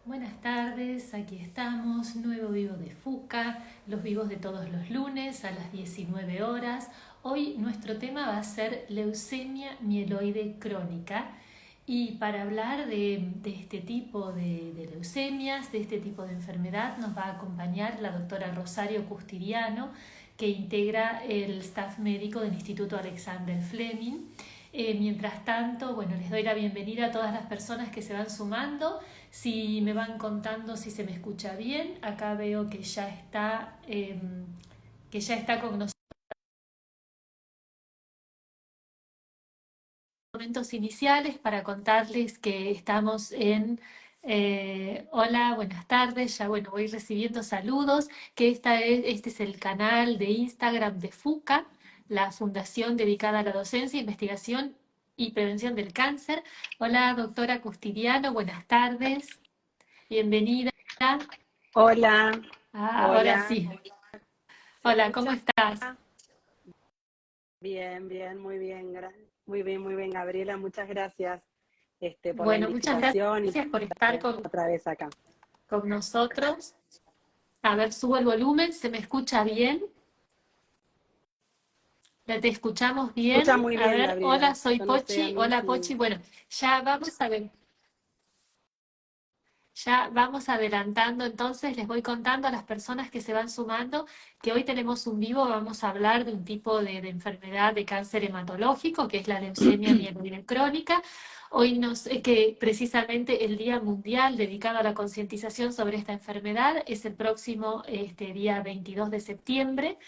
Buenas tardes, aquí estamos, nuevo vivo de FUCA, los vivos de todos los lunes a las 19 horas. Hoy nuestro tema va a ser leucemia mieloide crónica y para hablar de este tipo de leucemias, de este tipo de enfermedad, nos va a acompañar la doctora Rosario Custiriano, que integra el staff médico del Instituto Alexander Fleming. Mientras tanto, bueno, les doy la bienvenida a todas las personas que se van sumando. Si me van contando si se me escucha bien, acá veo que ya está con nosotros en momentos iniciales para contarles que estamos en hola, buenas tardes, ya bueno, voy recibiendo saludos, que este es el canal de Instagram de FUCA, la fundación dedicada a la docencia, investigación y prevención del cáncer. Hola, doctora Custiriano, buenas tardes, bienvenida. Hola, Ahora hola, sí. ¿se Hola, ¿cómo escucha? estás? Bien, bien, muy bien, muy bien, muy bien, Gabriela, muchas gracias por la Bueno, muchas invitación y gracias por estar otra vez acá. con nosotros. A ver, subo el volumen, ¿se me escucha bien? ¿Te escuchamos Se escucha bien? muy A bien, ver, hola, Gabriela. soy Yo no sé a Pochi. mí Hola, si... Pochi. Bueno, ya vamos a ver. Ya vamos adelantando, entonces les voy contando a las personas que se van sumando que hoy tenemos un vivo, vamos a hablar de un tipo de enfermedad de cáncer hematológico, que es la leucemia mieloide crónica. Hoy que precisamente el Día Mundial dedicado a la concientización sobre esta enfermedad es el próximo día 22 de septiembre.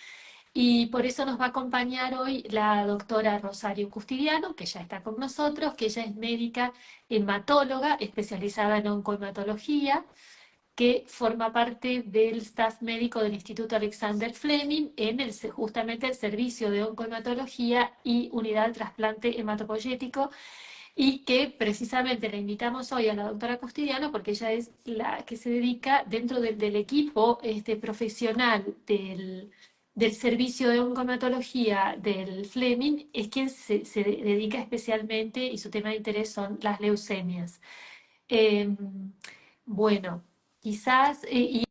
Y por eso nos va a acompañar hoy la doctora Rosario Custidiano, que ya está con nosotros, que ella es médica hematóloga especializada en oncohematología, que forma parte del staff médico del Instituto Alexander Fleming en justamente el servicio de oncohematología y unidad de trasplante hematopoyético, y que precisamente la invitamos hoy a la doctora Custidiano porque ella es la que se dedica dentro del equipo profesional del servicio de oncohematología del Fleming, es quien se dedica especialmente y su tema de interés son las leucemias. Eh, bueno, quizás, y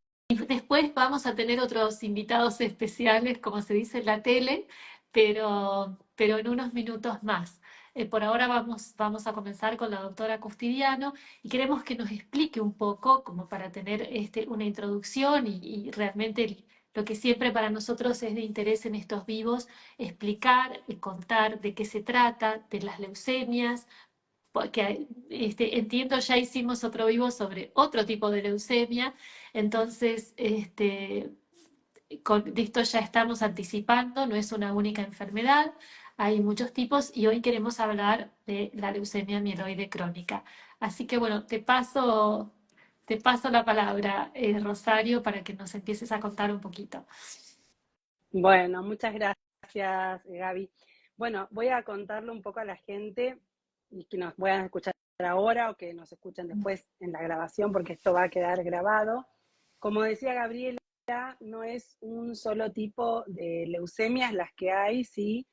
después vamos a tener otros invitados especiales, como se dice en la tele, pero en unos minutos más. Por ahora vamos a comenzar con la doctora Custidiano y queremos que nos explique un poco, como para tener una introducción y realmente lo que siempre para nosotros es de interés en estos vivos, explicar y contar de qué se trata, de las leucemias, porque entiendo ya hicimos otro vivo sobre otro tipo de leucemia, entonces con esto ya estamos anticipando, no es una única enfermedad, hay muchos tipos y hoy queremos hablar de la leucemia mieloide crónica. Así que bueno, te paso la palabra, Rosario, para que nos empieces a contar un poquito. Bueno, muchas gracias, Gaby. Bueno, voy a contarle un poco a la gente y que nos puedan escuchar ahora o que nos escuchen después en la grabación, porque esto va a quedar grabado. Como decía Gabriela, no es un solo tipo de leucemias las que hay, sí,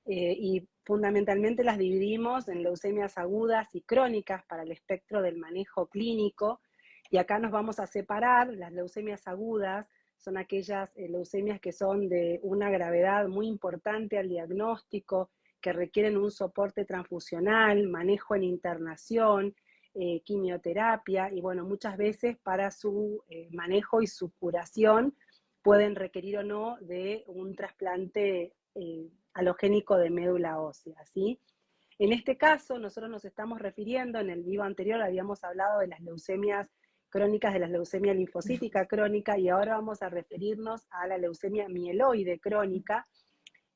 y fundamentalmente las dividimos en leucemias agudas y crónicas para el espectro del manejo clínico. Y acá nos vamos a separar. Las leucemias agudas son aquellas leucemias que son de una gravedad muy importante al diagnóstico, que requieren un soporte transfusional, manejo en internación, quimioterapia, y bueno, muchas veces para su manejo y su curación pueden requerir o no de un trasplante halogénico de médula ósea, ¿sí? En este caso, nosotros nos estamos refiriendo, en el video anterior habíamos hablado de las leucemias crónicas, de la leucemia linfocítica crónica, y ahora vamos a referirnos a la leucemia mieloide crónica.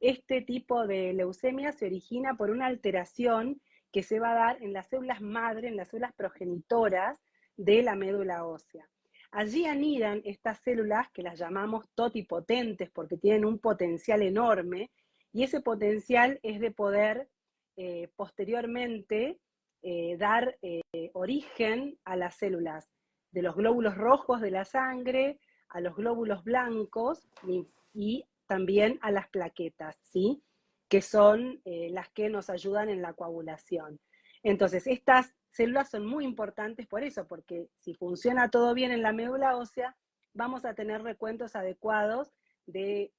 Este tipo de leucemia se origina por una alteración que se va a dar en las células madre, en las células progenitoras de la médula ósea. Allí anidan estas células que las llamamos totipotentes porque tienen un potencial enorme, y ese potencial es de poder posteriormente dar origen a las células de los glóbulos rojos de la sangre, a los glóbulos blancos y también a las plaquetas, ¿sí? Que son las que nos ayudan en la coagulación. Entonces, estas células son muy importantes por eso, porque si funciona todo bien en la médula ósea, vamos a tener recuentos adecuados de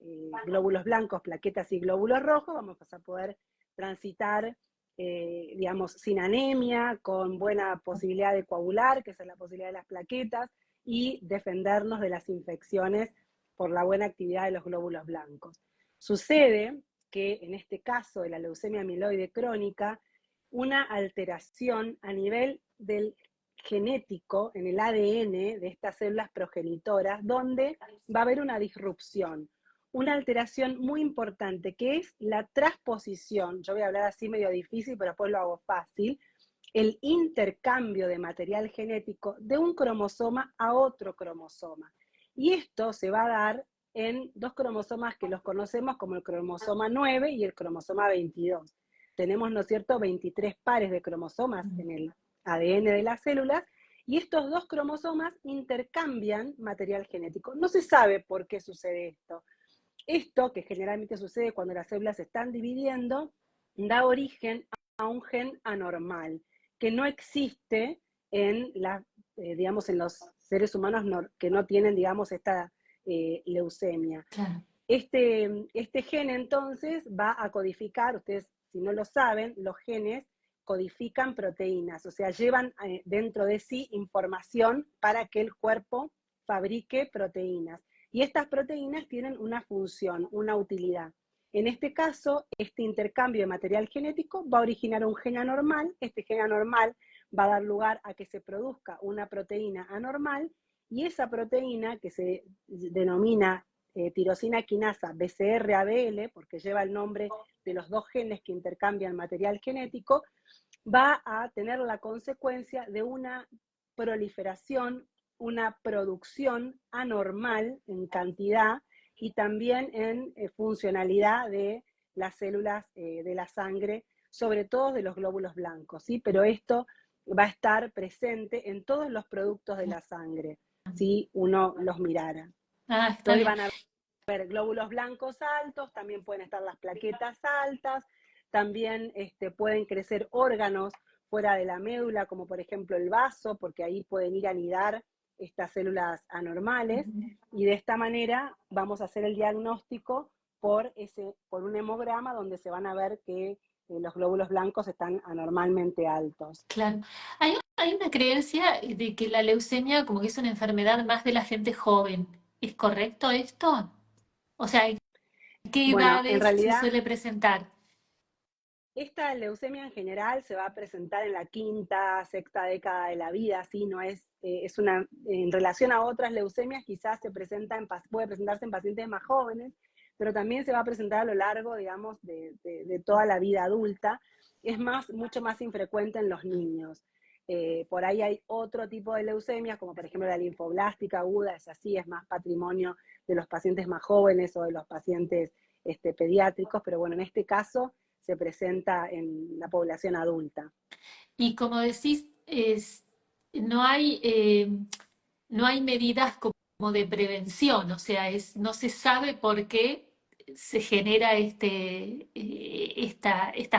glóbulos blancos, plaquetas y glóbulos rojos, vamos a poder transitar, digamos, sin anemia, con buena posibilidad de coagular, que esa es la posibilidad de las plaquetas, y defendernos de las infecciones por la buena actividad de los glóbulos blancos. Sucede que en este caso de la leucemia amiloide crónica, una alteración a nivel del genético en el ADN de estas células progenitoras, donde va a haber una disrupción, una alteración muy importante, que es la transposición, yo voy a hablar así medio difícil, pero después lo hago fácil, el intercambio de material genético de un cromosoma a otro cromosoma. Y esto se va a dar en dos cromosomas que los conocemos como el cromosoma 9 y el cromosoma 22. Tenemos, ¿no es cierto?, 23 pares de cromosomas en el ADN de las células, y estos dos cromosomas intercambian material genético. No se sabe por qué sucede esto. Esto, que generalmente sucede cuando las células se están dividiendo, da origen a un gen anormal, que no existe en, digamos, en los seres humanos que no tienen, digamos, esta leucemia. Claro. Este gen entonces va a codificar, ustedes si no lo saben, los genes codifican proteínas, o sea, llevan dentro de sí información para que el cuerpo fabrique proteínas. Y estas proteínas tienen una función, una utilidad. En este caso, este intercambio de material genético va a originar un gen anormal. Este gen anormal va a dar lugar a que se produzca una proteína anormal, y esa proteína, que se denomina tirosina quinasa BCR-ABL, porque lleva el nombre de los dos genes que intercambian material genético, va a tener la consecuencia de una proliferación, una producción anormal en cantidad y también en funcionalidad de las células de la sangre, sobre todo de los glóbulos blancos, ¿sí? Pero esto va a estar presente en todos los productos de la sangre, si uno los mirara. Ah, está Entonces bien. van a ver glóbulos blancos altos, también pueden estar las plaquetas altas, también pueden crecer órganos fuera de la médula, como por ejemplo el vaso, porque ahí pueden ir a anidar estas células anormales, y de esta manera vamos a hacer el diagnóstico por un hemograma donde se van a ver que los glóbulos blancos están anormalmente altos. Claro. Hay una creencia de que la leucemia como que es una enfermedad más de la gente joven. ¿Es correcto esto? O sea, ¿en qué Bueno, en edades se realidad suele presentar? esta leucemia en general se va a presentar en la quinta, sexta década de la vida, ¿sí? No es, es una, en relación a otras leucemias quizás puede presentarse en pacientes más jóvenes, pero también se va a presentar a lo largo, digamos, de toda la vida adulta. Es mucho más infrecuente en los niños. Por ahí hay otro tipo de leucemias, como por ejemplo la linfoblástica aguda, es así, es más patrimonio de los pacientes más jóvenes o de los pacientes pediátricos, pero bueno, en este caso se presenta en la población adulta. Y como decís, no hay, no hay medidas como de prevención, o sea, no se sabe por qué se genera esta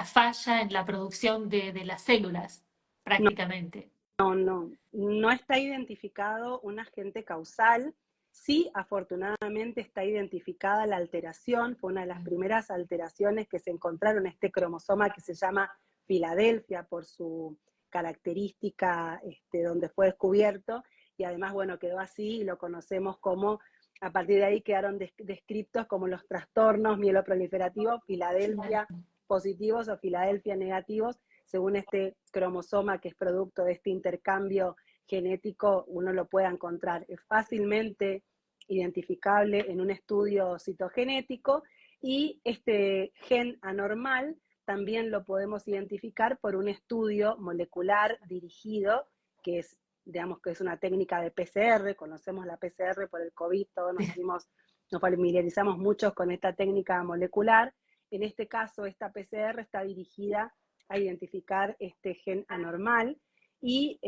falla en la producción de las células, No, prácticamente. no está identificado un agente causal. Sí, afortunadamente está identificada la alteración, fue una de las primeras alteraciones que se encontraron en este cromosoma que se llama Filadelfia por su característica donde fue descubierto, y además, bueno, quedó así y lo conocemos como, a partir de ahí quedaron descritos como los trastornos mieloproliferativos Filadelfia positivos o Filadelfia negativos, según este cromosoma que es producto de este intercambio genético, uno lo pueda encontrar. Es fácilmente identificable en un estudio citogenético, y este gen anormal también lo podemos identificar por un estudio molecular dirigido, que es, digamos, que es una técnica de PCR. Conocemos la PCR por el COVID, todos nos familiarizamos mucho con esta técnica molecular. En este caso, esta PCR está dirigida a identificar este gen anormal, y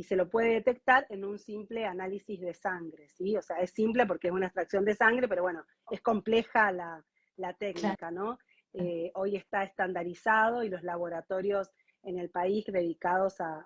se lo puede detectar en un simple análisis de sangre, ¿sí? O sea, es simple porque es una extracción de sangre, pero bueno, es compleja la técnica, Claro. ¿no? Hoy está estandarizado y los laboratorios en el país dedicados a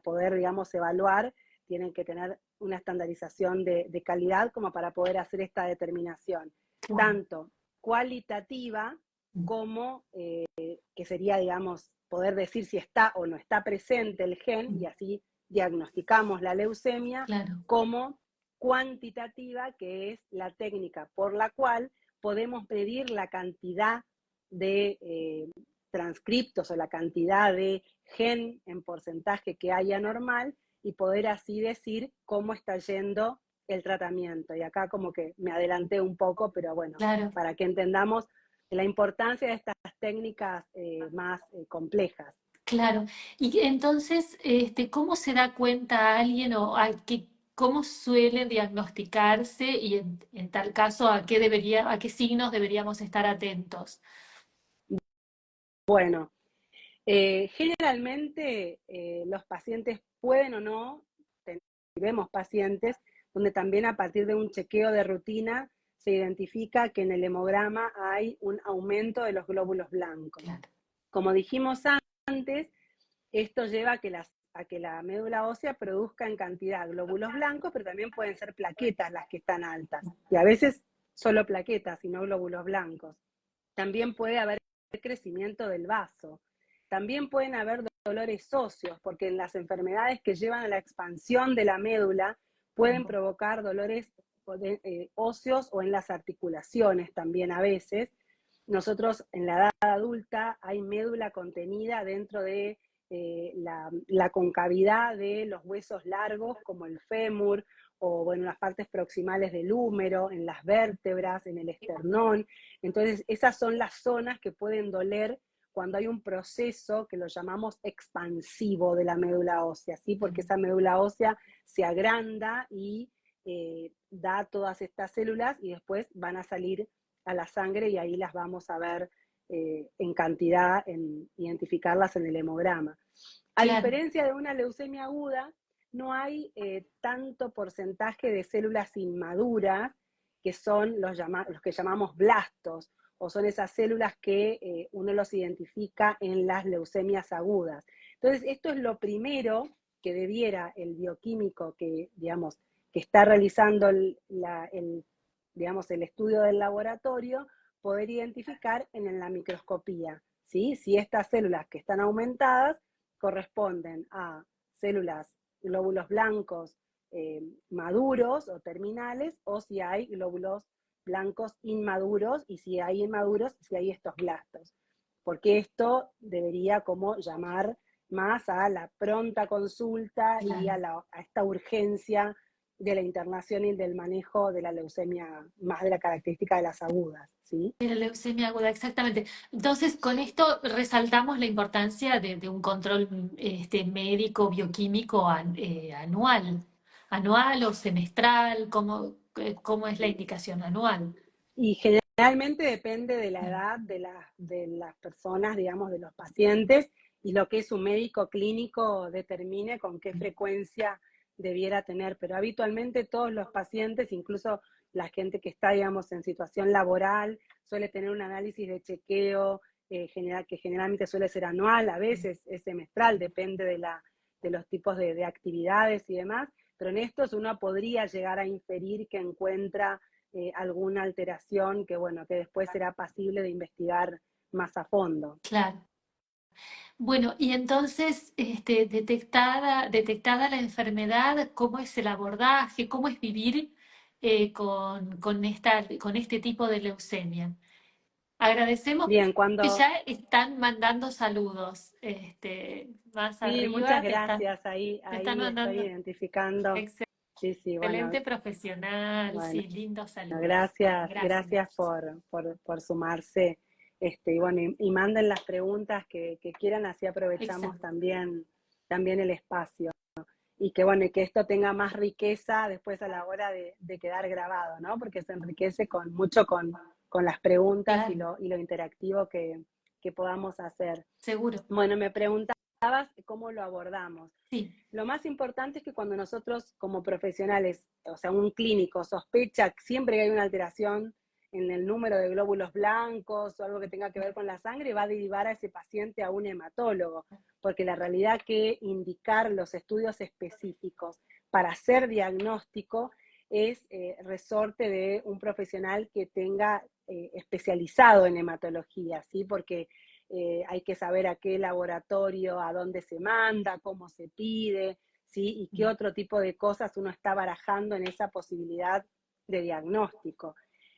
poder, digamos, evaluar, tienen que tener una estandarización de calidad como para poder hacer esta determinación, claro. tanto cualitativa como que sería, digamos, poder decir si está o no está presente el gen y así diagnosticamos la leucemia, Claro. como cuantitativa, que es la técnica por la cual podemos medir la cantidad de transcriptos o la cantidad de gen en porcentaje que haya normal y poder así decir cómo está yendo el tratamiento. Y acá como que me adelanté un poco, pero bueno, Claro. para que entendamos la importancia de estas técnicas más complejas. Claro. Y entonces, ¿cómo se da cuenta alguien o cómo suele diagnosticarse y en tal caso a qué signos deberíamos estar atentos? Bueno, generalmente los pacientes pueden o no, vemos pacientes donde también a partir de un chequeo de rutina se identifica que en el hemograma hay un aumento de los glóbulos blancos. Claro. Como dijimos antes, esto lleva a que la médula ósea produzca en cantidad glóbulos blancos, pero también pueden ser plaquetas las que están altas. Y a veces solo plaquetas y no glóbulos blancos. También puede haber crecimiento del vaso. También pueden haber dolores óseos, porque en las enfermedades que llevan a la expansión de la médula pueden provocar dolores óseos o en las articulaciones también a veces. Nosotros en la edad adulta hay médula contenida dentro de la concavidad de los huesos largos como el fémur o bueno, las partes proximales del húmero, en las vértebras, en el esternón. Entonces esas son las zonas que pueden doler cuando hay un proceso que lo llamamos expansivo de la médula ósea, ¿sí? Porque esa médula ósea se agranda y da todas estas células y después van a salir a la sangre y ahí las vamos a ver en cantidad, en identificarlas en el hemograma. A Claro. diferencia de una leucemia aguda, no hay tanto porcentaje de células inmaduras, que son los que llamamos blastos, o son esas células que uno los identifica en las leucemias agudas. Entonces, esto es lo primero que debiera el bioquímico que, digamos, que está realizando digamos, el estudio del laboratorio, poder identificar en la microscopía, ¿sí? Si estas células que están aumentadas corresponden a células, glóbulos blancos maduros o terminales, o si hay glóbulos blancos inmaduros, y si hay inmaduros, si hay estos blastos. Porque esto debería como llamar más a la pronta consulta y a esta urgencia de la internación y del manejo de la leucemia, más de la característica de las agudas, ¿sí? De la leucemia aguda, exactamente. Entonces, con esto resaltamos la importancia de un control médico, bioquímico anual o semestral, ¿cómo es la indicación anual? Y generalmente depende de la edad de las personas, digamos, de los pacientes, y lo que su médico clínico determine con qué frecuencia debiera tener. Pero habitualmente todos los pacientes, incluso la gente que está, digamos, en situación laboral, suele tener un análisis de chequeo que generalmente suele ser anual, a veces es semestral, depende de los tipos de actividades y demás. Pero en estos uno podría llegar a inferir que encuentra alguna alteración que, bueno, que después será pasible de investigar más a fondo. Claro. Bueno, y entonces, detectada la enfermedad, ¿cómo es el abordaje? ¿Cómo es vivir con este tipo de leucemia? Agradecemos Bien, que ya están mandando saludos. Más sí, muchas arriba gracias, te están ahí estoy mandando. identificando. Sí, sí, bueno, Excelente profesional, bueno, sí, lindos saludos. gracias, Gracias. gracias por sumarse. Y bueno, y manden las preguntas que quieran, así aprovechamos Exacto. también el espacio. Y que bueno, y que esto tenga más riqueza después a la hora de quedar grabado, ¿no? Porque se enriquece mucho con las preguntas Claro, y lo interactivo que podamos hacer. seguro. Bueno, me preguntabas cómo lo abordamos. Sí, Lo más importante es que cuando nosotros como profesionales, o sea, un clínico sospecha siempre que hay una alteración en el número de glóbulos blancos o algo que tenga que ver con la sangre, va a derivar a ese paciente a un hematólogo, porque la realidad que indicar los estudios específicos para hacer diagnóstico es resorte de un profesional que tenga especializado en hematología, ¿sí? Porque hay que saber a qué laboratorio, a dónde se manda, cómo se pide, ¿sí? Y qué otro tipo de cosas uno está barajando en esa posibilidad de diagnóstico.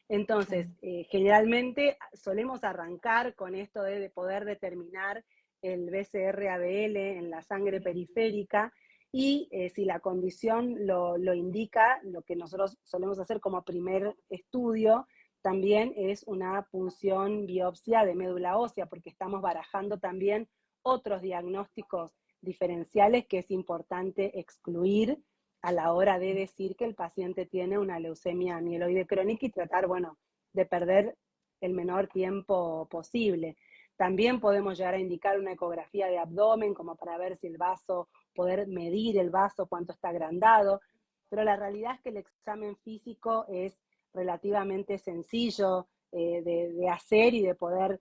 Entonces, generalmente solemos arrancar con esto de poder determinar el BCR-ABL en la sangre periférica, y si la condición lo indica, lo que nosotros solemos hacer como primer estudio también es una punción biopsia de médula ósea, porque estamos barajando también otros diagnósticos diferenciales que es importante excluir a la hora de decir que el paciente tiene una leucemia amiloide crónica y tratar, bueno, de perder el menor tiempo posible. También podemos llegar a indicar una ecografía de abdomen como para ver si el vaso, poder medir el vaso, cuánto está agrandado, pero la realidad es que el examen físico es relativamente sencillo de hacer y de poder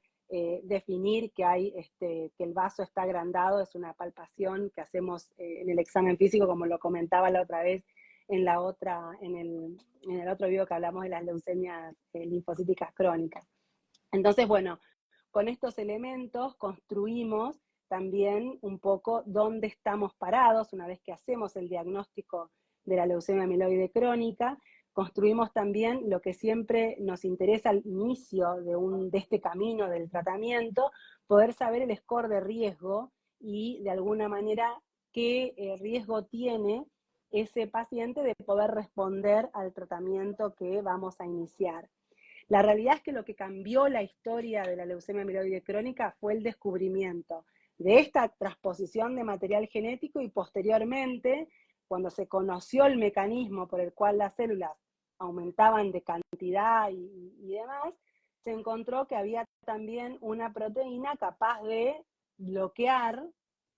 definir que que el vaso está agrandado. Es una palpación que hacemos en el examen físico, como lo comentaba la otra vez en el otro video que hablamos de las leucemias linfocíticas crónicas. Entonces, bueno, con estos elementos construimos también un poco dónde estamos parados una vez que hacemos el diagnóstico de la leucemia amiloide crónica. Construimos también lo que siempre nos interesa al inicio de este camino del tratamiento, poder saber el score de riesgo y de alguna manera qué riesgo tiene ese paciente de poder responder al tratamiento que vamos a iniciar. La realidad es que lo que cambió la historia de la leucemia amiloide crónica fue el descubrimiento de esta transposición de material genético, y posteriormente, cuando se conoció el mecanismo por el cual las células aumentaban de cantidad y demás, se encontró que había también una proteína capaz de bloquear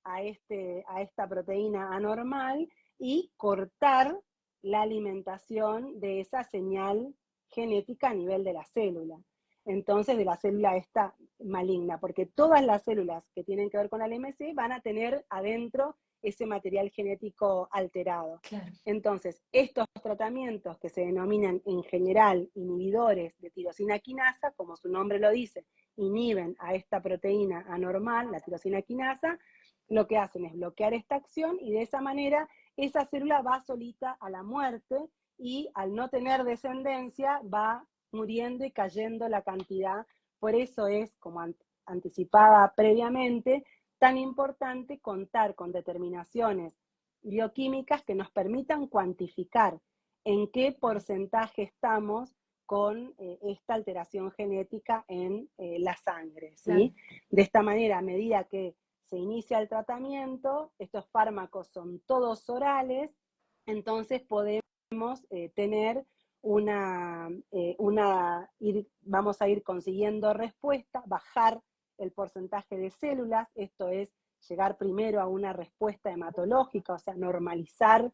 a esta proteína anormal y cortar la alimentación de esa señal genética a nivel de la célula. Entonces, de la célula esta maligna, porque todas las células que tienen que ver con la LMC van a tener adentro ese material genético alterado. Claro. Entonces, estos tratamientos que se denominan en general inhibidores de tirosina quinasa, como su nombre lo dice, inhiben a esta proteína anormal, la tirosina quinasa, lo que hacen es bloquear esta acción y de esa manera esa célula va solita a la muerte, y al no tener descendencia va muriendo y cayendo la cantidad. Por eso es, como anticipaba previamente, tan importante contar con determinaciones bioquímicas que nos permitan cuantificar en qué porcentaje estamos con esta alteración genética en la sangre, ¿sí? Claro. De esta manera, a medida que se inicia el tratamiento, estos fármacos son todos orales, entonces podemos tener vamos a ir consiguiendo respuesta, bajar el porcentaje de células, esto es llegar primero a una respuesta hematológica, o sea, normalizar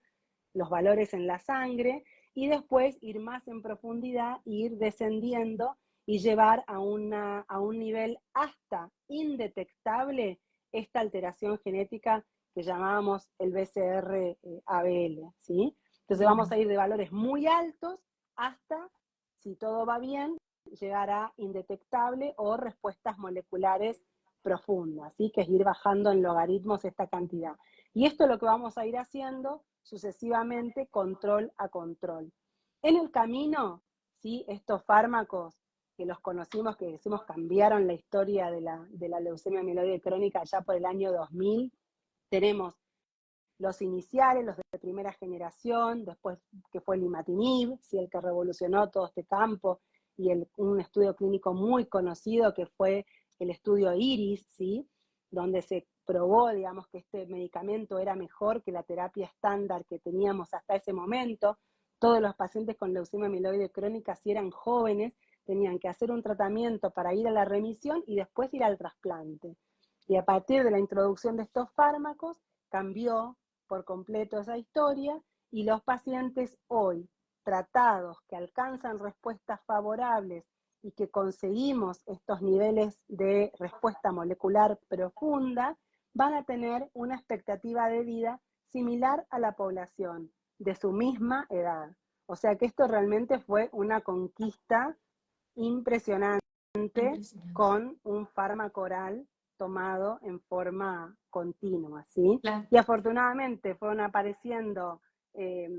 los valores en la sangre, y después ir más en profundidad, ir descendiendo y llevar a un nivel hasta indetectable esta alteración genética que llamábamos el BCR-ABL, ¿sí? Entonces vamos a ir de valores muy altos hasta, si todo va bien, llegar a indetectable o respuestas moleculares profundas, ¿sí? Que es ir bajando en logaritmos esta cantidad. Y esto es lo que vamos a ir haciendo sucesivamente, control a control. En el camino, ¿sí? Estos fármacos que los conocimos, que decimos cambiaron la historia de la leucemia amiloide crónica ya por el año 2000, tenemos los iniciales, los de primera generación, después que fue el imatinib, ¿sí? El que revolucionó todo este campo, y un estudio clínico muy conocido que fue el estudio IRIS, ¿sí? Donde se probó, digamos, que este medicamento era mejor que la terapia estándar que teníamos hasta ese momento. Todos los pacientes con leucemia amiloide crónica, si eran jóvenes, tenían que hacer un tratamiento para ir a la remisión y después ir al trasplante. Y a partir de la introducción de estos fármacos, cambió por completo esa historia, y los pacientes hoy tratados que alcanzan respuestas favorables y que conseguimos estos niveles de respuesta molecular profunda, van a tener una expectativa de vida similar a la población de su misma edad. O sea que esto realmente fue una conquista impresionante Impresionante. con un fármaco oral tomado en forma continua, ¿sí? Claro. Y afortunadamente fueron apareciendo eh,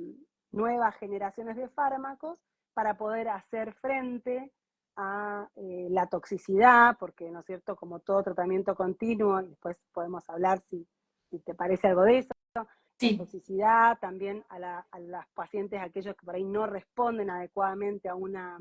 nuevas generaciones de fármacos para poder hacer frente a la toxicidad, porque, ¿no es cierto?, como todo tratamiento continuo, y después podemos hablar si te parece algo de eso, la Sí, toxicidad, también a las pacientes, aquellos que por ahí no responden adecuadamente a una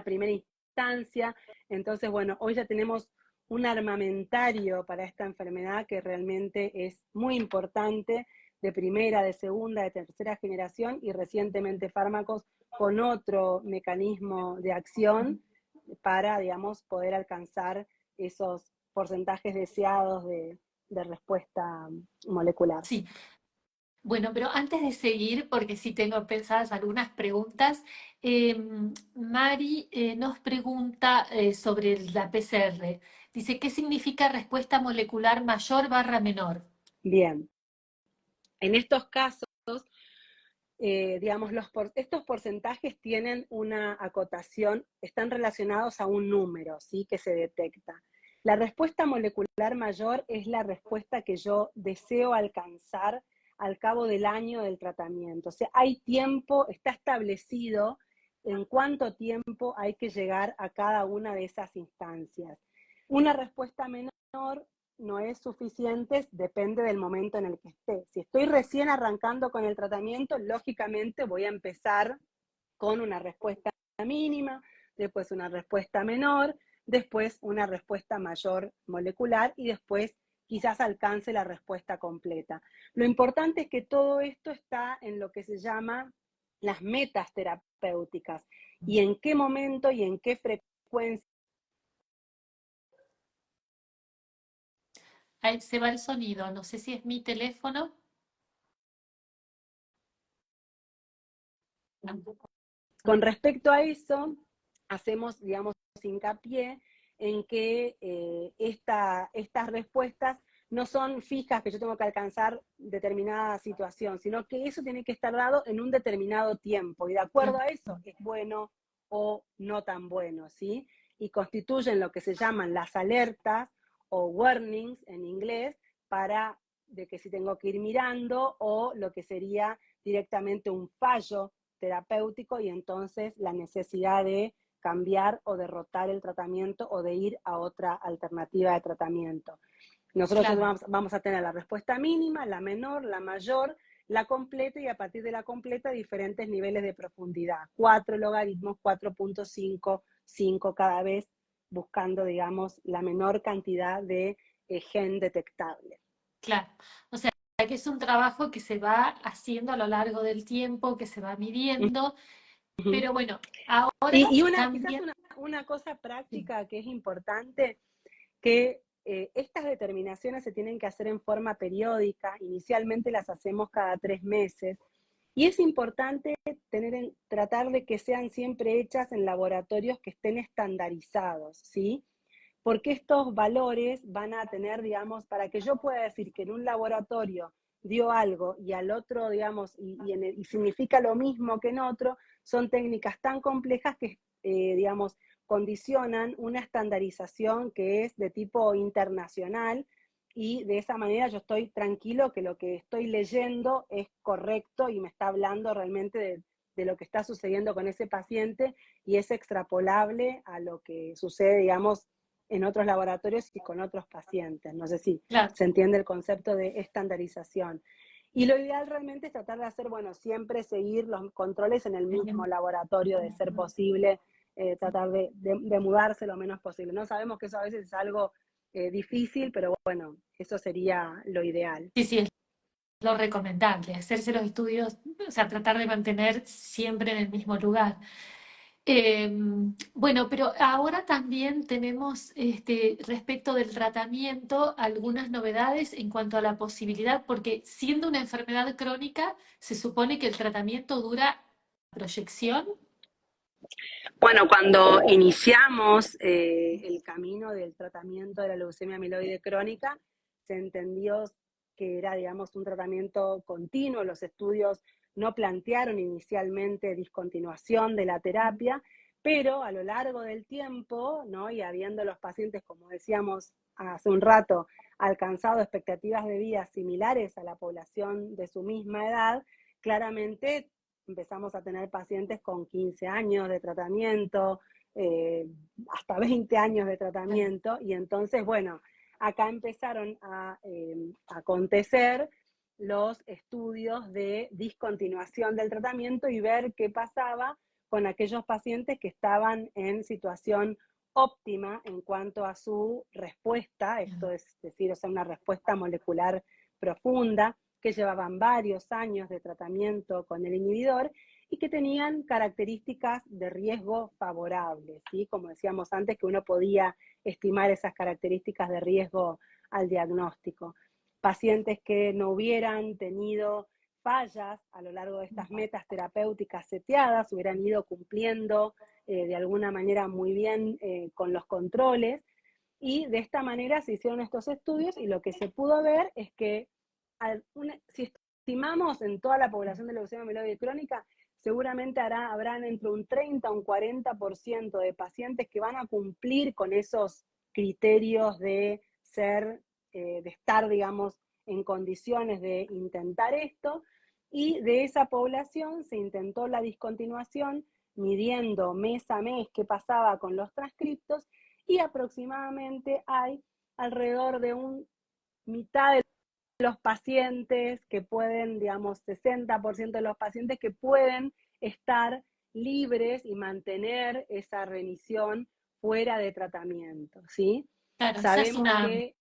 primera instancia. Entonces, bueno, hoy ya tenemos un armamentario para esta enfermedad que realmente es muy importante, de primera, de segunda, de tercera generación, y recientemente fármacos con otro mecanismo de acción para, digamos, poder alcanzar esos porcentajes deseados de respuesta molecular. sí. Bueno, pero antes de seguir, porque sí tengo pensadas algunas preguntas, Mari nos pregunta sobre la PCR. Dice, ¿qué significa respuesta molecular mayor barra menor? Bien, en estos casos, digamos, estos porcentajes tienen una acotación, están relacionados a un número, ¿sí?, que se detecta. La respuesta molecular mayor es la respuesta que yo deseo alcanzar al cabo del año del tratamiento. O sea, hay tiempo, está establecido en cuánto tiempo hay que llegar a cada una de esas instancias. Una respuesta menor no es suficiente, depende del momento en el que esté. Si estoy recién arrancando con el tratamiento, lógicamente voy a empezar con una respuesta mínima, después una respuesta menor, después una respuesta mayor molecular y después quizás alcance la respuesta completa. Lo importante es que todo esto está en lo que se llama las metas terapéuticas y en qué momento y en qué frecuencia. Ahí se va el sonido, no sé si es mi teléfono. Con respecto a eso, hacemos, digamos, hincapié en que estas respuestas no son fijas, que yo tengo que alcanzar determinada situación, sino que eso tiene que estar dado en un determinado tiempo, y de acuerdo a eso es bueno o no tan bueno, ¿sí? Y constituyen lo que se llaman las alertas o warnings en inglés, para de que si tengo que ir mirando, o lo que sería directamente un fallo terapéutico y entonces la necesidad de cambiar o derrotar el tratamiento o de ir a otra alternativa de tratamiento. Nosotros Claro, vamos a tener la respuesta mínima, la menor, la mayor, la completa, y a partir de la completa diferentes niveles de profundidad. 4 logaritmos, 4.5, 5 cada vez, buscando, digamos, la menor cantidad de gen detectable. claro. O sea, que es un trabajo que se va haciendo a lo largo del tiempo, que se va midiendo, Uh -huh. pero bueno, ahora Quizás también, una cosa sí, práctica que es importante, que estas determinaciones se tienen que hacer en forma periódica. Inicialmente las hacemos cada 3 meses, y es importante tratar de que sean siempre hechas en laboratorios que estén estandarizados, ¿sí? Porque estos valores van a tener, digamos, para que yo pueda decir que en un laboratorio dio algo y al otro, digamos, y significa lo mismo que en otro, son técnicas tan complejas que, digamos, condicionan una estandarización que es de tipo internacional, y de esa manera yo estoy tranquilo que lo que estoy leyendo es correcto y me está hablando realmente de lo que está sucediendo con ese paciente, y es extrapolable a lo que sucede, digamos, en otros laboratorios y con otros pacientes. No sé si claro, se entiende el concepto de estandarización. Y lo ideal realmente es tratar de hacer, bueno, siempre seguir los controles en el mismo laboratorio, de ser posible, tratar de mudarse lo menos posible. No sabemos que eso a veces es algo difícil, pero bueno, eso sería lo ideal. sí, sí, es lo recomendable, hacerse los estudios, o sea, tratar de mantener siempre en el mismo lugar. Eh, bueno, pero ahora también tenemos respecto del tratamiento algunas novedades en cuanto a la posibilidad, porque siendo una enfermedad crónica, se supone que el tratamiento dura proyección. Bueno, cuando iniciamos el camino del tratamiento de la leucemia amiloide crónica, se entendió que era, digamos, un tratamiento continuo. Los estudios no plantearon inicialmente discontinuación de la terapia, pero a lo largo del tiempo, ¿no? Y habiendo los pacientes, como decíamos hace un rato, alcanzado expectativas de vida similares a la población de su misma edad, claramente empezamos a tener pacientes con 15 años de tratamiento, hasta 20 años de tratamiento, y entonces, bueno, acá empezaron a acontecer los estudios de discontinuación del tratamiento y ver qué pasaba con aquellos pacientes que estaban en situación óptima en cuanto a su respuesta, esto es decir, o sea, una respuesta molecular profunda, que llevaban varios años de tratamiento con el inhibidor y que tenían características de riesgo favorables, ¿sí? Como decíamos antes, que uno podía estimar esas características de riesgo al diagnóstico. Pacientes que no hubieran tenido fallas a lo largo de estas metas terapéuticas seteadas, hubieran ido cumpliendo de alguna manera muy bien con los controles, y de esta manera se hicieron estos estudios y lo que se pudo ver es que si estimamos en toda la población de leucemia amiloide crónica, seguramente habrán entre un 30 a un 40% de pacientes que van a cumplir con esos criterios de de estar, digamos, en condiciones de intentar esto, y de esa población se intentó la discontinuación midiendo mes a mes qué pasaba con los transcriptos, y aproximadamente hay alrededor de un mitad de los pacientes que pueden, digamos, 60% de los pacientes que pueden estar libres y mantener esa remisión fuera de tratamiento, ¿sí? Claro, esa es Sabemos que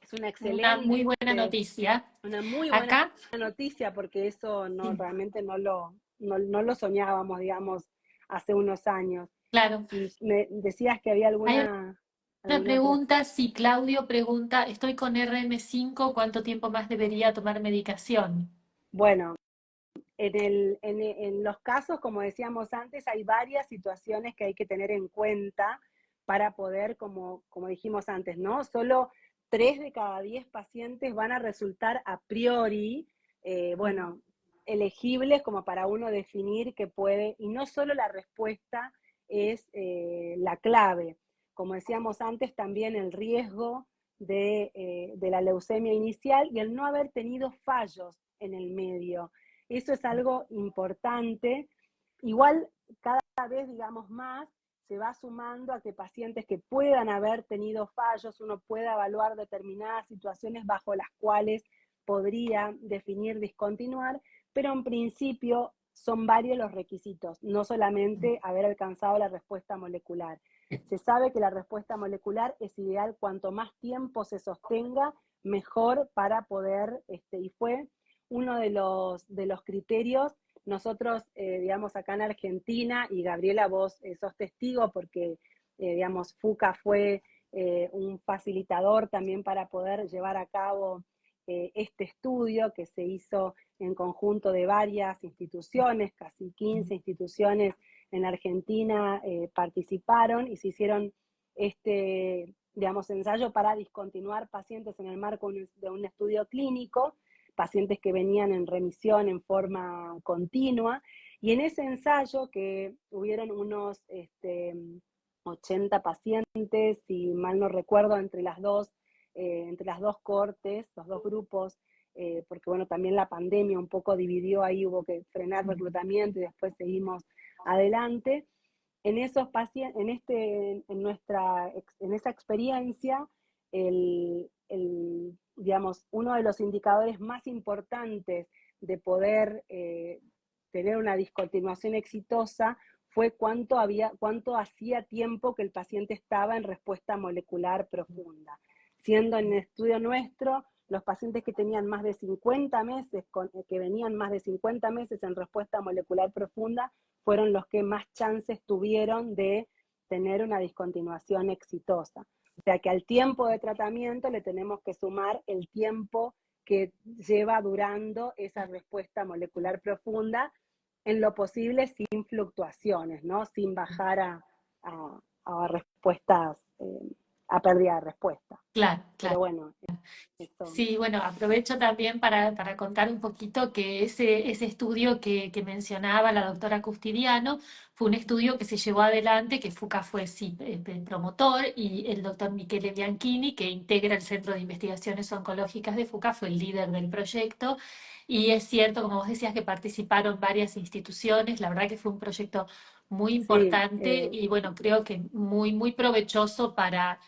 es una muy buena noticia. una muy buena Acá, noticia, porque eso no, sí, realmente no lo soñábamos, digamos, hace unos años. claro. Y me decías que había Hay una alguna otra. pregunta, si Claudio pregunta, estoy con RM5, ¿cuánto tiempo más debería tomar medicación? Bueno, en los casos, como decíamos antes, hay varias situaciones que hay que tener en cuenta para poder, como dijimos antes, ¿no? Solo 3 de cada 10 pacientes van a resultar a priori, bueno, elegibles como para uno definir que puede, y no solo la respuesta es la clave. Como decíamos antes, también el riesgo de la leucemia inicial y el no haber tenido fallos en el medio. Eso es algo importante. Igual cada vez, digamos, más se va sumando a que pacientes que puedan haber tenido fallos, uno pueda evaluar determinadas situaciones bajo las cuales podría definir discontinuar, pero en principio son varios los requisitos, no solamente haber alcanzado la respuesta molecular. Se sabe que la respuesta molecular es ideal cuanto más tiempo se sostenga, mejor para poder, y fue uno de los criterios. Nosotros, digamos, acá en Argentina, y Gabriela, vos sos testigo porque, digamos, FUCA fue un facilitador también para poder llevar a cabo este estudio que se hizo en conjunto de varias instituciones, casi 15 instituciones en Argentina participaron y se hicieron este, digamos, ensayo para discontinuar pacientes en el marco de un estudio clínico, pacientes que venían en remisión en forma continua, y en ese ensayo que hubieron unos 80 pacientes, si mal no recuerdo, entre las dos cohortes, los dos grupos, porque bueno, también la pandemia un poco dividió ahí, hubo que frenar reclutamiento y después seguimos adelante. En esos pacientes, en esa experiencia, digamos, uno de los indicadores más importantes de poder tener una discontinuación exitosa fue cuánto hacía tiempo que el paciente estaba en respuesta molecular profunda. Siendo en el estudio nuestro, los pacientes que tenían más de 50 meses, que venían más de 50 meses en respuesta molecular profunda, fueron los que más chances tuvieron de tener una discontinuación exitosa. O sea que al tiempo de tratamiento le tenemos que sumar el tiempo que lleva durando esa respuesta molecular profunda, en lo posible sin fluctuaciones, ¿no? Sin bajar a respuestas, a pérdida de respuesta. Claro, Pero claro. bueno, esto, Sí, bueno, aprovecho también para contar un poquito que ese estudio que mencionaba la doctora Custidiano fue un estudio que se llevó adelante, que FUCA fue sí, promotor, y el doctor Michele Bianchini, que integra el Centro de Investigaciones Oncológicas de FUCA, fue el líder del proyecto. Y es cierto, como vos decías, que participaron varias instituciones, la verdad que fue un proyecto muy sí, importante y bueno, creo que muy, muy provechoso para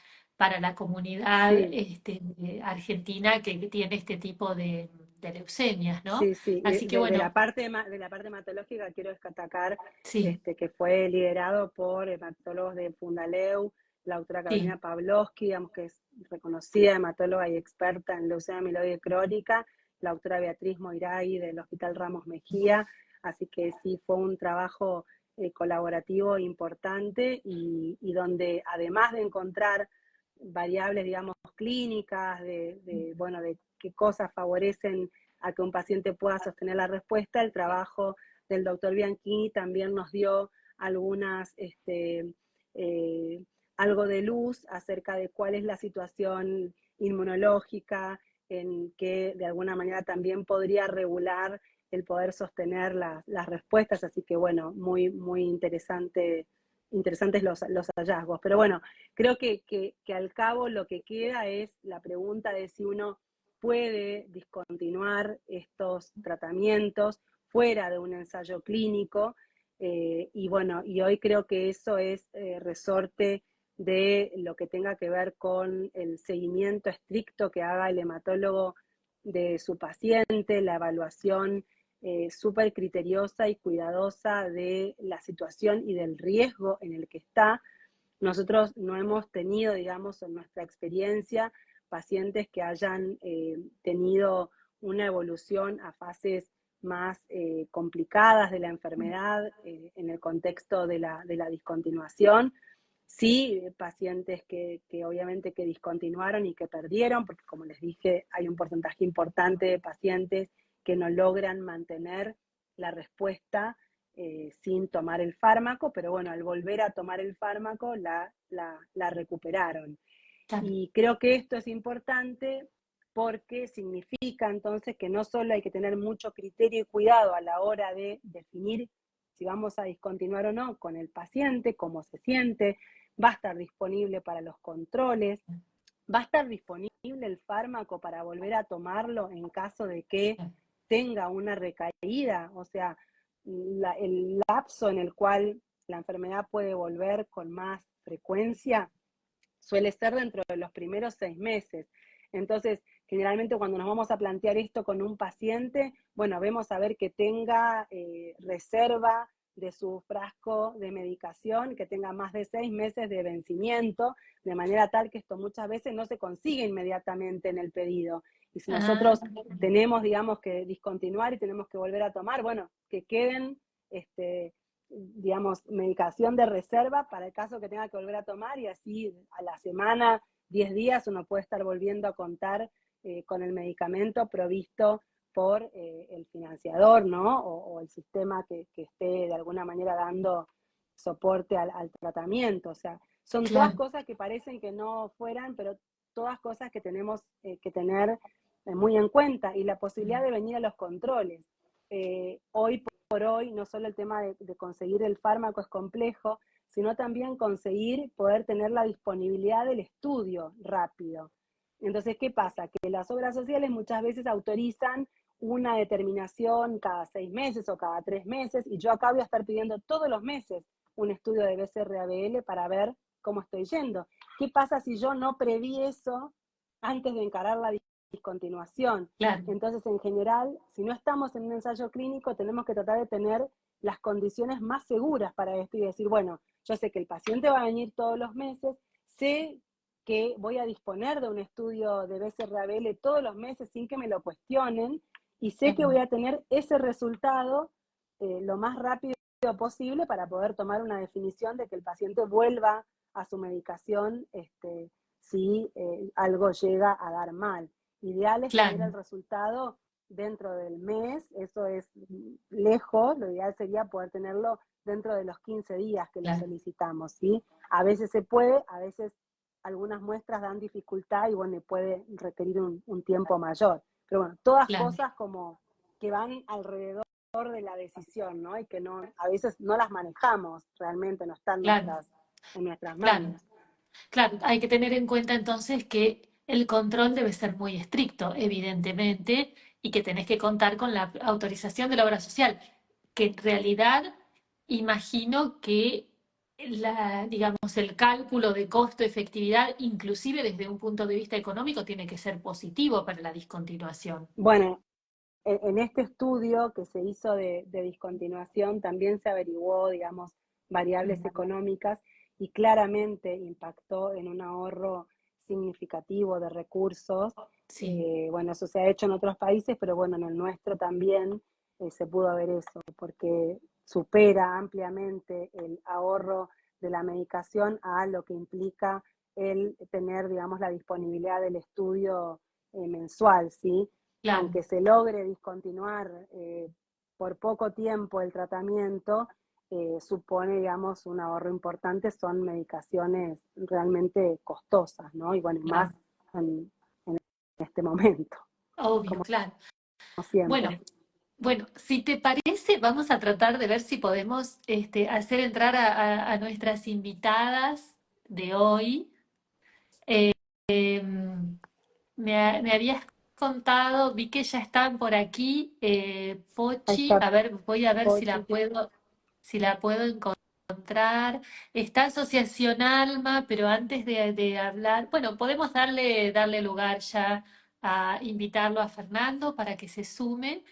la comunidad sí, argentina que tiene este tipo de leucemias, ¿no? sí, sí. Así que De la bueno, parte, de la parte hematológica quiero destacar sí, que fue liderado por hematólogos de Fundaleu, la doctora sí, Carolina Pavlovsky, digamos que es reconocida hematóloga y experta en leucemia amiloide crónica, la doctora Beatriz Moiray del Hospital Ramos Mejía, así que sí fue un trabajo colaborativo importante y donde además de encontrar variables, digamos, clínicas, bueno, de qué cosas favorecen a que un paciente pueda sostener la respuesta, el trabajo del doctor Bianchini también nos dio algunas, eh, algo de luz acerca de cuál es la situación inmunológica, en que de alguna manera también podría regular el poder sostener las respuestas, así que bueno, muy, muy interesantes los hallazgos. Pero bueno, creo que al cabo lo que queda es la pregunta de si uno puede discontinuar estos tratamientos fuera de un ensayo clínico. Y bueno, y hoy creo que eso es resorte de lo que tenga que ver con el seguimiento estricto que haga el hematólogo de su paciente, la evaluación súper criteriosa y cuidadosa de la situación y del riesgo en el que está. Nosotros no hemos tenido, digamos, en nuestra experiencia, pacientes que hayan tenido una evolución a fases más complicadas de la enfermedad en el contexto de la discontinuación. Sí, pacientes que obviamente que discontinuaron y que perdieron, porque como les dije, hay un porcentaje importante de pacientes que no logran mantener la respuesta sin tomar el fármaco, pero bueno, al volver a tomar el fármaco la recuperaron. claro, Y creo que esto es importante porque significa entonces que no solo hay que tener mucho criterio y cuidado a la hora de definir si vamos a discontinuar o no con el paciente, cómo se siente, va a estar disponible para los controles, va a estar disponible el fármaco para volver a tomarlo en caso de que claro, tenga una recaída, o sea, el lapso en el cual la enfermedad puede volver con más frecuencia suele ser dentro de los primeros 6 meses. Entonces, generalmente cuando nos vamos a plantear esto con un paciente, bueno, vemos a ver que tenga reserva de su frasco de medicación, que tenga más de 6 meses de vencimiento, de manera tal que esto muchas veces no se consigue inmediatamente en el pedido. Y si ah, nosotros tenemos, digamos, que discontinuar y tenemos que volver a tomar, bueno, que queden digamos, medicación de reserva para el caso que tenga que volver a tomar y así a la semana, 10 días, uno puede estar volviendo a contar con el medicamento provisto por el financiador, ¿no? O el sistema que esté de alguna manera dando soporte al tratamiento. O sea, son todas claro, cosas que parecen que no fueran, pero todas cosas que tenemos que tener muy en cuenta y la posibilidad de venir a los controles. Hoy por hoy, no solo el tema de conseguir el fármaco es complejo, sino también conseguir poder tener la disponibilidad del estudio rápido. Entonces, ¿qué pasa? Que las obras sociales muchas veces autorizan una determinación cada 6 meses o cada 3 meses, y yo acá voy a estar pidiendo todos los meses un estudio de BCR-ABL para ver cómo estoy yendo. ¿Qué pasa si yo no preví eso antes de encarar la discontinuación? claro, Entonces, en general, si no estamos en un ensayo clínico, tenemos que tratar de tener las condiciones más seguras para esto y decir, bueno, yo sé que el paciente va a venir todos los meses, sé que voy a disponer de un estudio de BCR-ABL todos los meses sin que me lo cuestionen y sé que voy claro. a tener ese resultado lo más rápido posible para poder tomar una definición de que el paciente vuelva a su medicación si algo llega a dar mal. Ideal es tener el Claro. resultado dentro del mes, eso es lejos, lo ideal sería poder tenerlo dentro de los 15 días que lo Claro, solicitamos, ¿sí? A veces se puede, a veces algunas muestras dan dificultad y bueno, puede requerir un tiempo mayor. Pero bueno, todas claro, cosas como que van alrededor de la decisión, ¿no? Y que no, a veces no las manejamos realmente, no están claro, en nuestras claro. manos. Claro, hay que tener en cuenta entonces que el control debe ser muy estricto, evidentemente, y que tenés que contar con la autorización de la obra social, que en realidad imagino que digamos, el cálculo de costo-efectividad, inclusive desde un punto de vista económico, tiene que ser positivo para la discontinuación. Bueno, en este estudio que se hizo de discontinuación también se averiguó, digamos, variables Mm. económicas y claramente impactó en un ahorro significativo de recursos. Sí, Bueno, eso se ha hecho en otros países, pero bueno, en el nuestro también se pudo ver eso, porque supera ampliamente el ahorro de la medicación a lo que implica el tener, digamos, la disponibilidad del estudio mensual, ¿sí? claro, Aunque se logre discontinuar por poco tiempo el tratamiento, supone, digamos, un ahorro importante, son medicaciones realmente costosas, ¿no? Y bueno, más claro, en este momento, obvio, como claro. siempre. Bueno, bueno, si te parece, vamos a tratar de ver si podemos hacer entrar a nuestras invitadas de hoy. Em, me habías contado, vi que ya están por aquí, Ahí Pochi, está a ver, voy a ver Pochi. si la puedo encontrar. Está Asociación Alma, pero antes de hablar, bueno, podemos darle lugar ya a invitarlo a Fernando para que se sume,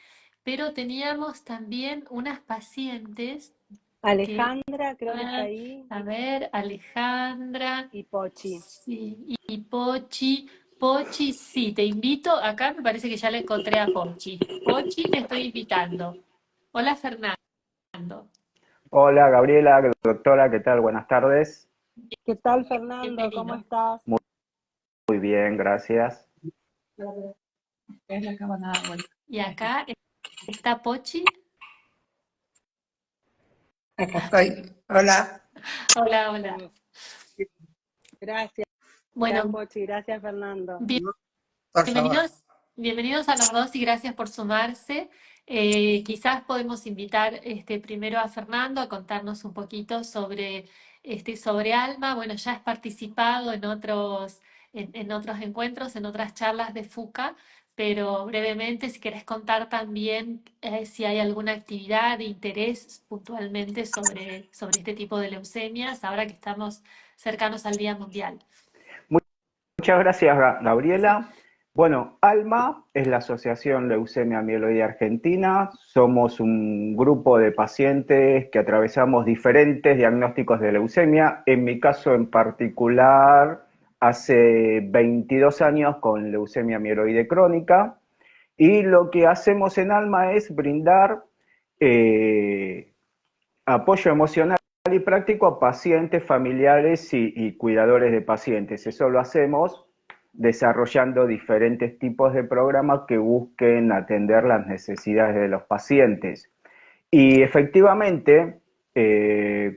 pero teníamos también unas pacientes que, Alejandra creo que está ah, ahí a ver, Alejandra. y Pochi. Sí, y Pochi, Pochi, sí, te invito. Acá me parece que ya le encontré a Pochi. Pochi, te estoy invitando. Hola, Fernando. Hola Gabriela, doctora, ¿qué tal? Buenas tardes. ¿Qué tal, Fernando? ¿Cómo Bienvenido. estás? Muy, muy bien, gracias. Es la cámara vuelta. Y acá está Pochi. Acá estoy. Hola. Hola, hola. ¿Cómo? Gracias, Bueno, Pochi. Gracias, Fernando. Por favor. bienvenidos, bienvenidos a los dos y gracias por sumarse. Quizás podemos invitar primero a Fernando a contarnos un poquito sobre Alma. Bueno, ya has participado en otros encuentros, en otras charlas de FUCA, pero brevemente, si querés contar también si hay alguna actividad de interés puntualmente sobre este tipo de leucemias, ahora que estamos cercanos al Día Mundial. Muchas gracias, Gabriela. Bueno, ALMA es la Asociación Leucemia Mieloide Argentina. Somos un grupo de pacientes que atravesamos diferentes diagnósticos de leucemia. En mi caso en particular, hace 22 años con leucemia mieloide crónica. Y lo que hacemos en ALMA es brindar eh, apoyo emocional y práctico a pacientes, familiares y cuidadores de pacientes. Eso lo hacemos desarrollando diferentes tipos de programas que busquen atender las necesidades de los pacientes. Y efectivamente,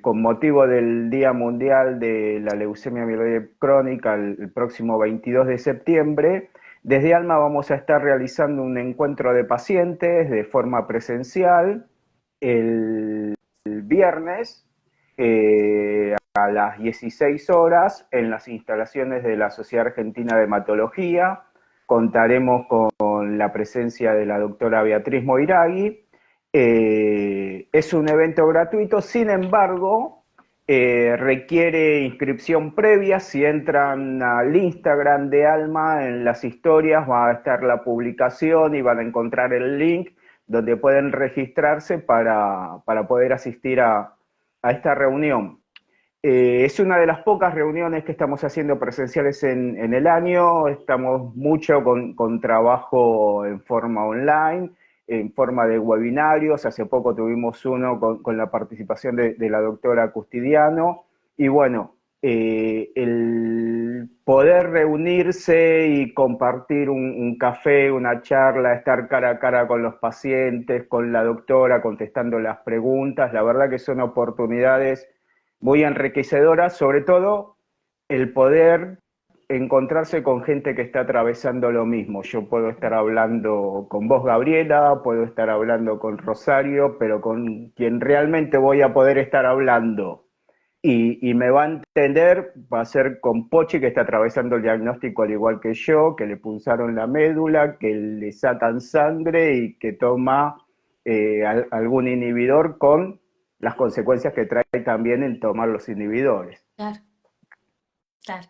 con motivo del Día Mundial de la Leucemia Mieloide Crónica, el próximo 22 de septiembre, desde ALMA vamos a estar realizando un encuentro de pacientes de forma presencial el viernes a las 16 horas en las instalaciones de la Sociedad Argentina de Hematología. Contaremos con la presencia de la doctora Beatriz Moiragui. Es un evento gratuito, sin embargo, requiere inscripción previa. Si entran al Instagram de Alma, en las historias va a estar la publicación y van a encontrar el link donde pueden registrarse para poder asistir a esta reunión. Es una de las pocas reuniones que estamos haciendo presenciales en el año. Estamos mucho con trabajo en forma online, en forma de webinarios. Hace poco tuvimos uno con la participación de la doctora Custidiano. Y bueno, el poder reunirse y compartir un café, una charla, estar cara a cara con los pacientes, con la doctora, contestando las preguntas, la verdad que son oportunidades muy enriquecedoras, sobre todo el poder encontrarse con gente que está atravesando lo mismo. Yo puedo estar hablando con vos, Gabriela, puedo estar hablando con Rosario, pero con quien realmente voy a poder estar hablando y me va a entender, va a ser con Pochi, que está atravesando el diagnóstico al igual que yo, que le punzaron la médula, que le sacan sangre y que toma algún inhibidor con las consecuencias que trae también el tomar los inhibidores. Claro, claro.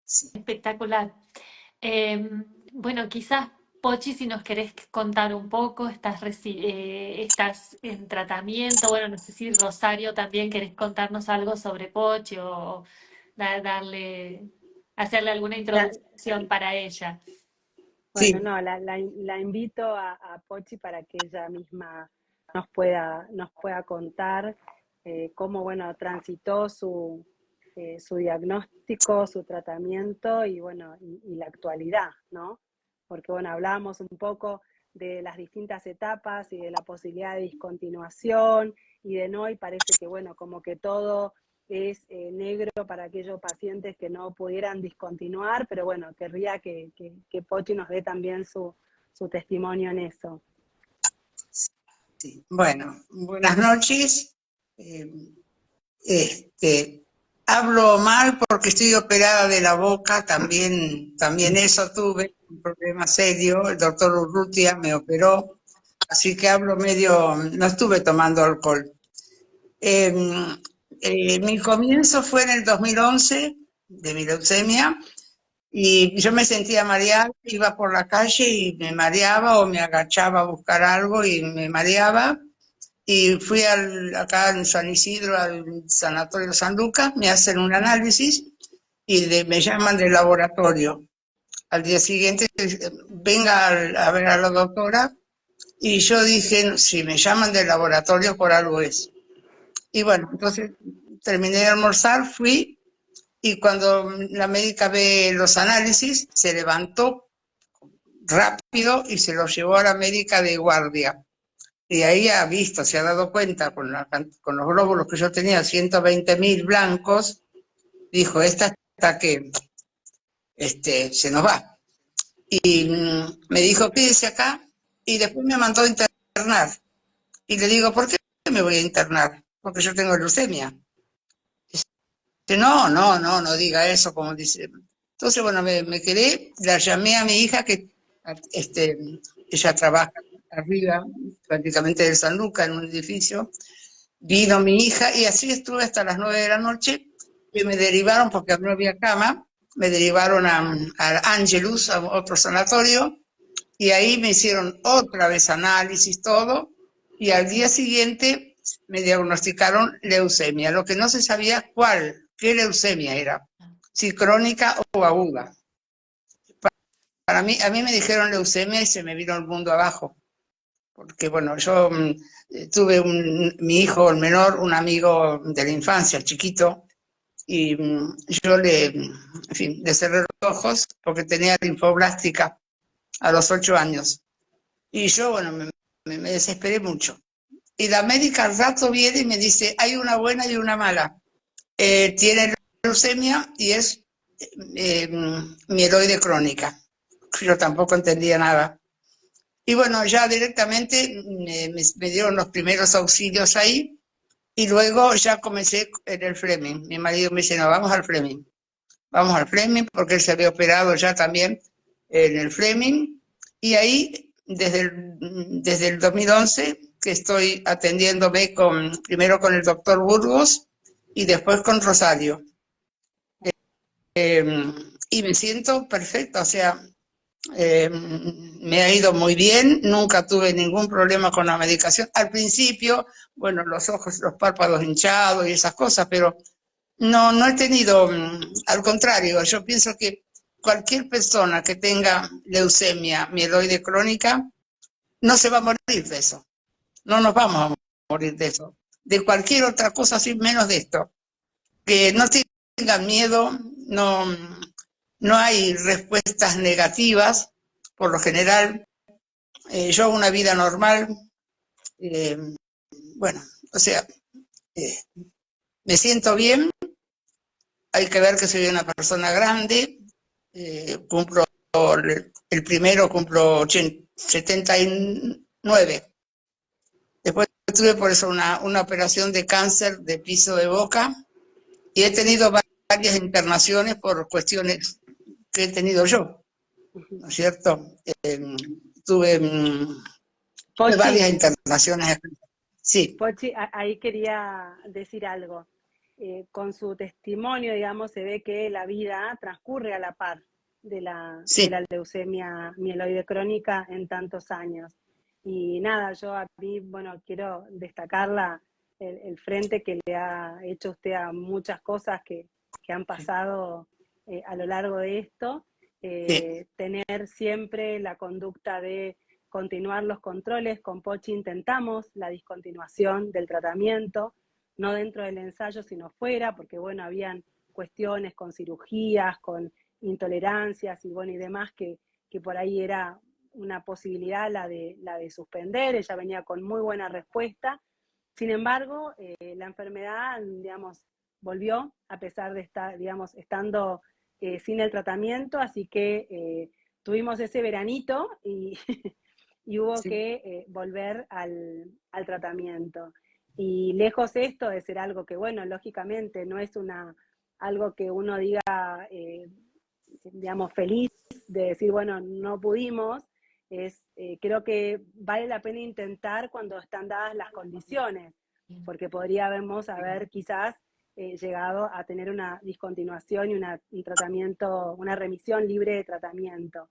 Sí. Espectacular. Bueno, quizás, Pochi, si nos querés contar un poco, estás en tratamiento, bueno, no sé si Rosario también querés contarnos algo sobre Pochi o hacerle alguna La- introducción para ella. bueno, Sí, no, la invito a Pochi para que ella misma nos pueda contar cómo, bueno, transitó su diagnóstico, su tratamiento y, bueno, y la actualidad, ¿no? Porque, bueno, hablábamos un poco de las distintas etapas y de la posibilidad de discontinuación y de no, y parece que, bueno, como que todo es negro para aquellos pacientes que no pudieran discontinuar, pero bueno, querría que Pochi nos dé también su testimonio en eso. sí. Bueno, buenas noches. Eh, hablo mal porque estoy operada de la boca, también eso tuve, un problema serio. El doctor Urrutia me operó, así que hablo medio, no estuve tomando alcohol. Eh, Mi comienzo fue en el 2011 de mi leucemia y yo me sentía mareada, iba por la calle y me mareaba o me agachaba a buscar algo y me mareaba. Y fui acá en San Isidro al Sanatorio San Lucas, me hacen un análisis y me llaman del laboratorio. Al día siguiente, venga a ver a la doctora, y yo dije, si me llaman del laboratorio por algo es. Y bueno, entonces terminé de almorzar, fui, y cuando la médica ve los análisis, se levantó rápido y se los llevó a la médica de guardia. Y ahí ha visto, se ha dado cuenta con los glóbulos que yo tenía, 120.000 blancos, dijo, esta está que se nos va. Y me dijo, quédese acá, y después me mandó a internar. Y le digo, ¿por qué me voy a internar? Porque yo tengo leucemia. Dice, no, no, no, no diga eso, como dice. Entonces, bueno, me quedé, la llamé a mi hija, que este, ella trabaja arriba, prácticamente del San Lucas, en un edificio. Vino mi hija y así estuve hasta las 9 de la noche, que me derivaron, porque no había cama, me derivaron al Angelus, a otro sanatorio, y ahí me hicieron otra vez análisis, todo, y al día siguiente me diagnosticaron leucemia, lo que no se sabía qué leucemia era, si crónica o aguda. A mí me dijeron leucemia y se me vino el mundo abajo, porque bueno, yo tuve mi hijo, el menor, un amigo de la infancia, chiquito, y yo en fin, le cerré los ojos porque tenía linfoblástica a los 8 años. Y yo, bueno, me desesperé mucho. Y la médica al rato viene y me dice, hay una buena y una mala. Tiene leucemia y es eh, mieloide crónica. Yo tampoco entendía nada. Y bueno, ya directamente me dieron los primeros auxilios ahí y luego ya comencé en el Fleming. Mi marido me dice, no, vamos al Fleming porque él se había operado ya también en el Fleming. Y ahí, desde el 2011, que estoy atendiéndome primero con el doctor Burgos y después con Rosario. Y me siento perfecta, o sea, me ha ido muy bien, nunca tuve ningún problema con la medicación. Al principio, bueno, los ojos, los párpados hinchados y esas cosas, pero no he tenido, al contrario, yo pienso que cualquier persona que tenga leucemia mieloide crónica no se va a morir de eso, no nos vamos a morir de eso, de cualquier otra cosa, sin menos de esto. que no tengan miedo, no hay respuestas negativas, por lo general. Yo hago una vida normal, bueno, o sea, me siento bien, hay que ver que soy una persona grande, cumplo el primero, cumplo 79. Después tuve por eso una operación de cáncer de piso de boca y he tenido varias internaciones por cuestiones que he tenido yo, ¿no es cierto? Tuve Pochi, varias internaciones. Sí, Pochi, ahí quería decir algo. Con su testimonio, digamos, se ve que la vida transcurre a la par de sí, la leucemia mieloide crónica en tantos años. Y nada, yo a mí, bueno, quiero destacar el frente que le ha hecho usted a muchas cosas que han pasado a lo largo de esto. sí, Tener siempre la conducta de continuar los controles. Con Pochi intentamos la discontinuación del tratamiento, no dentro del ensayo, sino fuera, porque bueno, habían cuestiones con cirugías, con intolerancias y bueno, y demás, que por ahí era una posibilidad la de suspender. Ella venía con muy buena respuesta. Sin embargo, la enfermedad, digamos, volvió a pesar de estar, digamos, estando sin el tratamiento, así que tuvimos ese veranito y, y hubo sí, que volver al tratamiento. Y lejos esto de ser algo que, bueno, lógicamente no es algo que uno diga, digamos, feliz de decir, bueno, no pudimos. Creo que vale la pena intentar cuando están dadas las condiciones, porque podríamos haber quizás llegado a tener una discontinuación y un tratamiento, una remisión libre de tratamiento.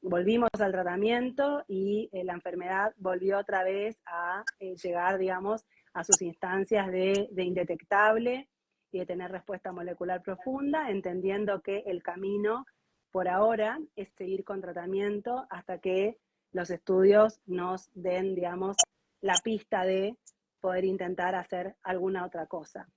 Volvimos al tratamiento y la enfermedad volvió otra vez a llegar, digamos, a sus instancias de indetectable y de tener respuesta molecular profunda, entendiendo que el camino por ahora es seguir con tratamiento hasta que los estudios nos den, digamos, la pista de poder intentar hacer alguna otra cosa.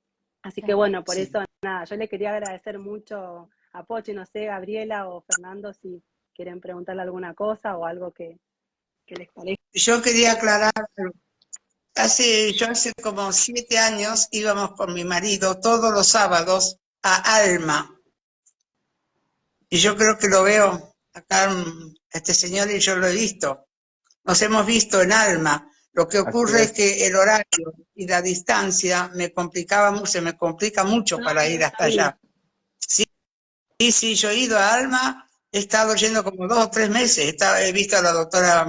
Así que bueno, por sí. eso nada, yo le quería agradecer mucho a Pochi, no sé, Gabriela o Fernando, si quieren preguntarle alguna cosa o algo que les parezca. Yo quería aclarar, yo hace como 7 años íbamos con mi marido todos los sábados a Alma, y yo creo que lo veo acá, este señor, y yo lo he visto. Nos hemos visto en Alma. Lo que Así ocurre es es. que el horario y la distancia se me complica mucho No, para ir no hasta sabía. allá. Sí, sí, yo he ido a Alma, he estado yendo como 2 o 3 meses. He visto a la doctora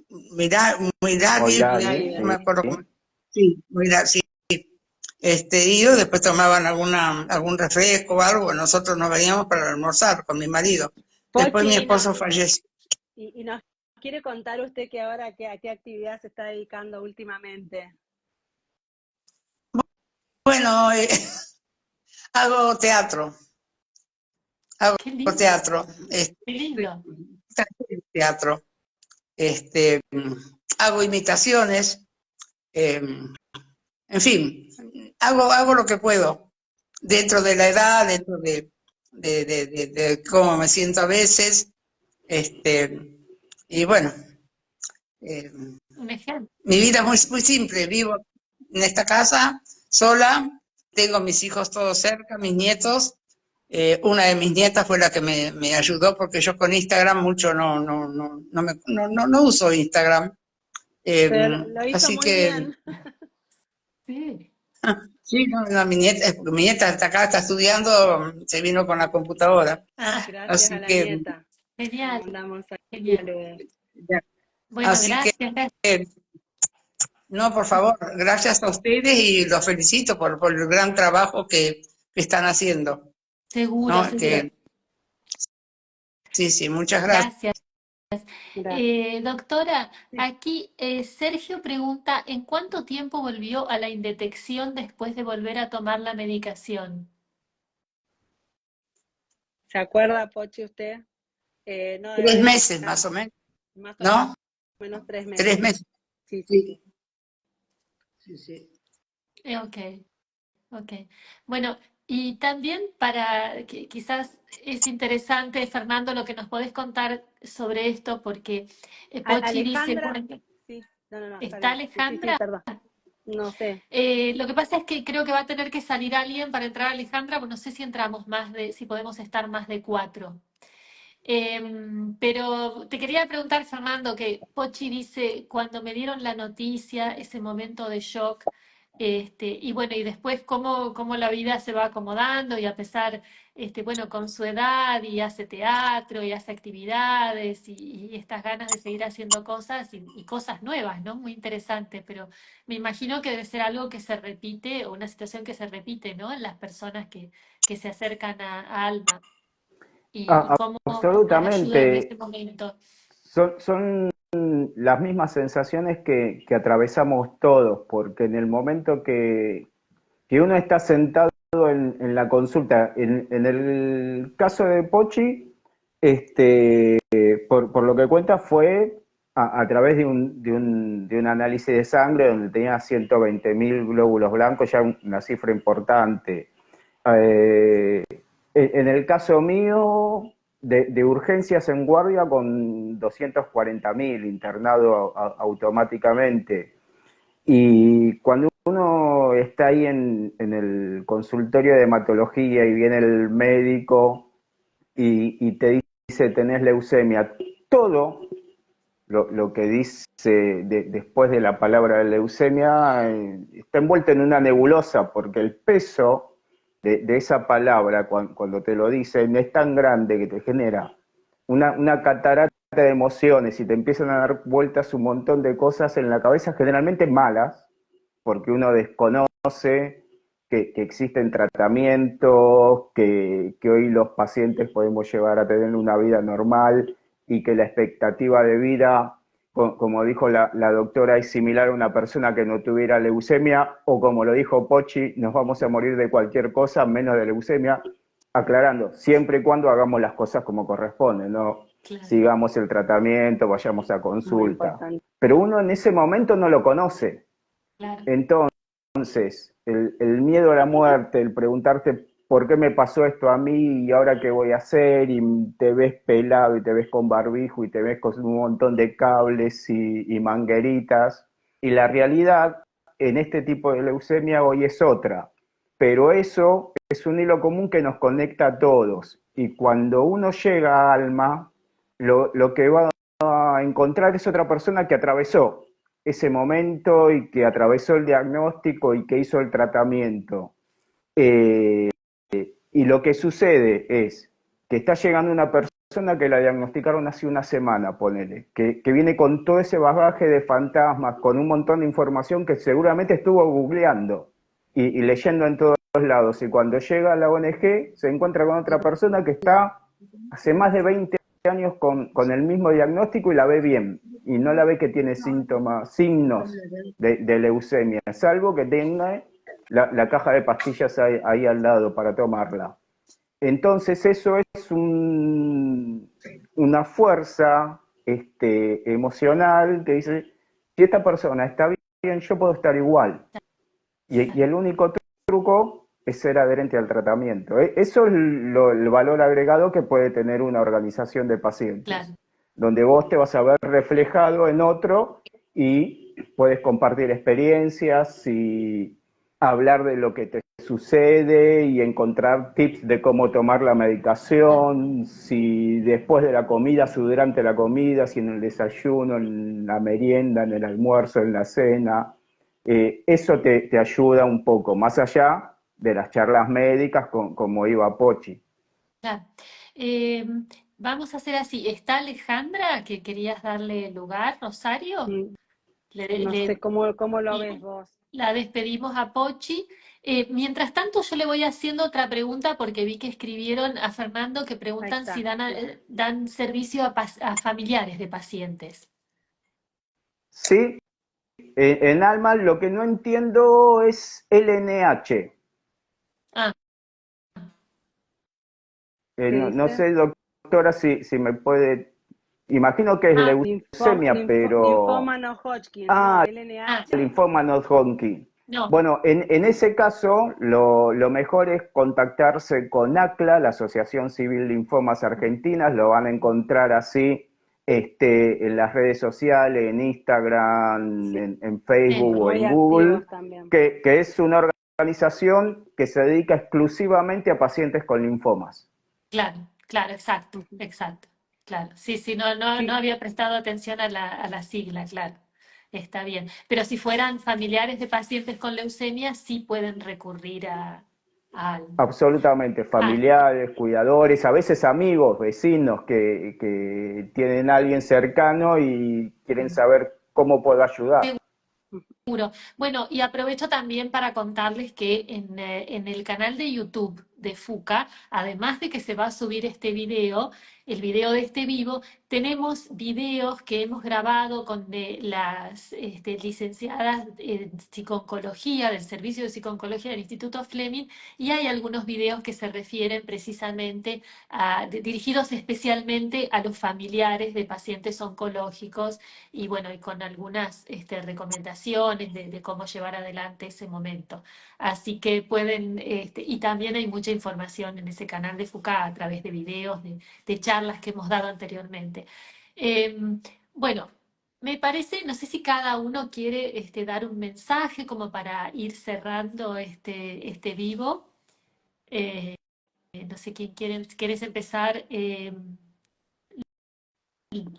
Miraghi, Moiragui, Mira, no me sí. acuerdo cómo. Sí, Miraghi, sí. Y yo después tomaban algún refresco o algo, nosotros nos veníamos para almorzar con mi marido. Después mi Pochi, no, esposo falleció. y nos quiere contar usted que ahora a qué actividad se está dedicando últimamente. Bueno, hago teatro, hago Qué lindo, teatro, qué lindo. teatro, este, hago imitaciones, en fin, hago lo que puedo, dentro de la edad, dentro de cómo me siento a veces, y bueno, eh, Un ejemplo. mi vida es muy, muy simple, vivo en esta casa sola, tengo mis hijos todos cerca, mis nietos. Una de mis nietas fue la que me ayudó porque yo con Instagram mucho no uso Instagram. Pero lo hizo Así muy que bien. Sí, sí, no, mi nieta está acá, está estudiando, se vino con la computadora. ah, Gracias a Así la que, nieta. Le genial, mandamos genial. saludos. ya. Bueno, Así que, gracias, gracias. no, por favor, gracias a ustedes y los felicito por el gran trabajo que están haciendo, Seguro, ¿no? seguro. Sí, sí, muchas gracias. Gracias. Doctora, aquí Sergio pregunta, ¿en cuánto tiempo volvió a la indetección después de volver a tomar la medicación? ¿Se acuerda, Pochi, usted? No, debe 3 haber meses sido más o menos, más o ¿no? menos 3 meses. 3 meses. Sí, sí, sí. Sí, sí, sí. Ok. Ok. Bueno, y también para que quizás es interesante, Fernando, lo que nos podés contar sobre esto, porque Pochi dice, Alejandra, bueno, sí, no, está ¿está bien. Sí, Alejandra? perdón. No sé. Lo que pasa es que creo que va a tener que salir alguien para entrar Alejandra, pues no sé si entramos más de, si podemos estar más de cuatro. Pero te quería preguntar, Fernando, que Pochi dice, cuando me dieron la noticia, ese momento de shock, y bueno, y después cómo la vida se va acomodando y a pesar, bueno, con su edad y hace teatro y hace actividades y estas ganas de seguir haciendo cosas y cosas nuevas, ¿no? Muy interesante, pero me imagino que debe ser algo que se repite o una situación que se repite, ¿no? En las personas que se acercan a Alma y Ah, cómo la ayuda en ese absolutamente. momento. Son las mismas sensaciones que atravesamos todos, porque en el momento que uno está sentado en la consulta, en el caso de Pochi, por lo que cuenta fue a través de un análisis de sangre donde tenía 120.000 glóbulos blancos, ya una cifra importante. Eh, en el caso mío, de urgencias en guardia con 240.000 internado automáticamente. Y cuando uno está ahí en el consultorio de hematología y viene el médico y te dice tenés leucemia, todo lo que dice después de la palabra leucemia está envuelto en una nebulosa porque el peso de esa palabra cuando te lo dicen es tan grande que te genera una catarata de emociones y te empiezan a dar vueltas un montón de cosas en la cabeza, generalmente malas, porque uno desconoce que existen tratamientos, que hoy los pacientes podemos llevar a tener una vida normal y que la expectativa de vida, como dijo la doctora, es similar a una persona que no tuviera leucemia, o como lo dijo Pochi, nos vamos a morir de cualquier cosa menos de leucemia, aclarando, siempre y cuando hagamos las cosas como corresponde, no Claro, sigamos el tratamiento, vayamos a Muy consulta. importante. Pero uno en ese momento no lo conoce. claro, Entonces, el miedo a la muerte, el preguntarte por qué me pasó esto a mí y ahora qué voy a hacer, y te ves pelado y te ves con barbijo y te ves con un montón de cables y mangueritas. Y la realidad en este tipo de leucemia hoy es otra. Pero eso es un hilo común que nos conecta a todos. Y cuando uno llega a Alma, lo que va a encontrar es otra persona que atravesó ese momento y que atravesó el diagnóstico y que hizo el tratamiento. Eh, y lo que sucede es que está llegando una persona que la diagnosticaron hace una semana, ponele, que viene con todo ese bagaje de fantasmas, con un montón de información que seguramente estuvo googleando y leyendo en todos lados. Y cuando llega a la ONG se encuentra con otra persona que está hace más de 20 años con el mismo diagnóstico y la ve bien. Y no la ve que tiene síntomas, signos de leucemia, salvo que tenga la caja de pastillas ahí al lado para tomarla. Entonces eso es una fuerza emocional que dice, si esta persona está bien, yo puedo estar igual. Y el único truco es ser adherente al tratamiento. Eso es el valor agregado que puede tener una organización de pacientes, claro. donde vos te vas a ver reflejado en otro y puedes compartir experiencias y hablar de lo que te sucede y encontrar tips de cómo tomar la Claro. medicación, si después de la comida, si durante la comida, si en el desayuno, en la merienda, en el almuerzo, en la cena. Eso te ayuda un poco, más allá de las charlas médicas como iba Pochi. Claro. Eh, Vamos a hacer así. ¿Está Alejandra, que querías darle lugar, Rosario? Mm, Le, No sé le- cómo lo ves vos. la despedimos a Pochi. Mientras tanto, yo le voy haciendo otra pregunta porque vi que escribieron a Fernando que Ahí preguntan si está. dan servicio a familiares de pacientes. Sí, en Alma lo que no entiendo es LNH. Ah, ¿Qué No dice? sé, doctora, si me puede. Imagino que es ah, leucemia, pero. Linfoma no Hodgkin, no, Ah, ah, LNH. linfoma no Hodgkin. No, Bueno, en ese caso, lo mejor es contactarse con ACLA, la Asociación Civil Linfomas Argentinas, lo van a encontrar así en las redes sociales, en Instagram, Sí, en Facebook bien, o muy en Google, activos también. que es una organización que se dedica exclusivamente a pacientes con linfomas. claro, claro, exacto, Ujú. exacto, claro. Sí, sí, no Sí, había prestado atención a la sigla, claro. Está bien. Pero si fueran familiares de pacientes con leucemia, sí pueden recurrir a Alma. Absolutamente, Ah, familiares, cuidadores, a veces amigos, vecinos que tienen a alguien cercano y quieren saber cómo puedo ayudar. ujú, seguro. Bueno, y aprovecho también para contarles que en el canal de YouTube de FUCA, además de que se va a subir este video, el video de este vivo, tenemos videos que hemos grabado con las licenciadas en psiconcología, del Servicio de Psiconcología del Instituto Fleming, y hay algunos videos que se refieren precisamente dirigidos especialmente a los familiares de pacientes oncológicos y bueno, y con algunas recomendaciones de cómo llevar adelante ese momento. Así que pueden, y también hay mucha información en ese canal de FUCA a través de videos, de charlas que hemos dado anteriormente. Bueno, me parece, no sé si cada uno quiere dar un mensaje como para ir cerrando este vivo. No sé quién quiere, ¿quieres empezar?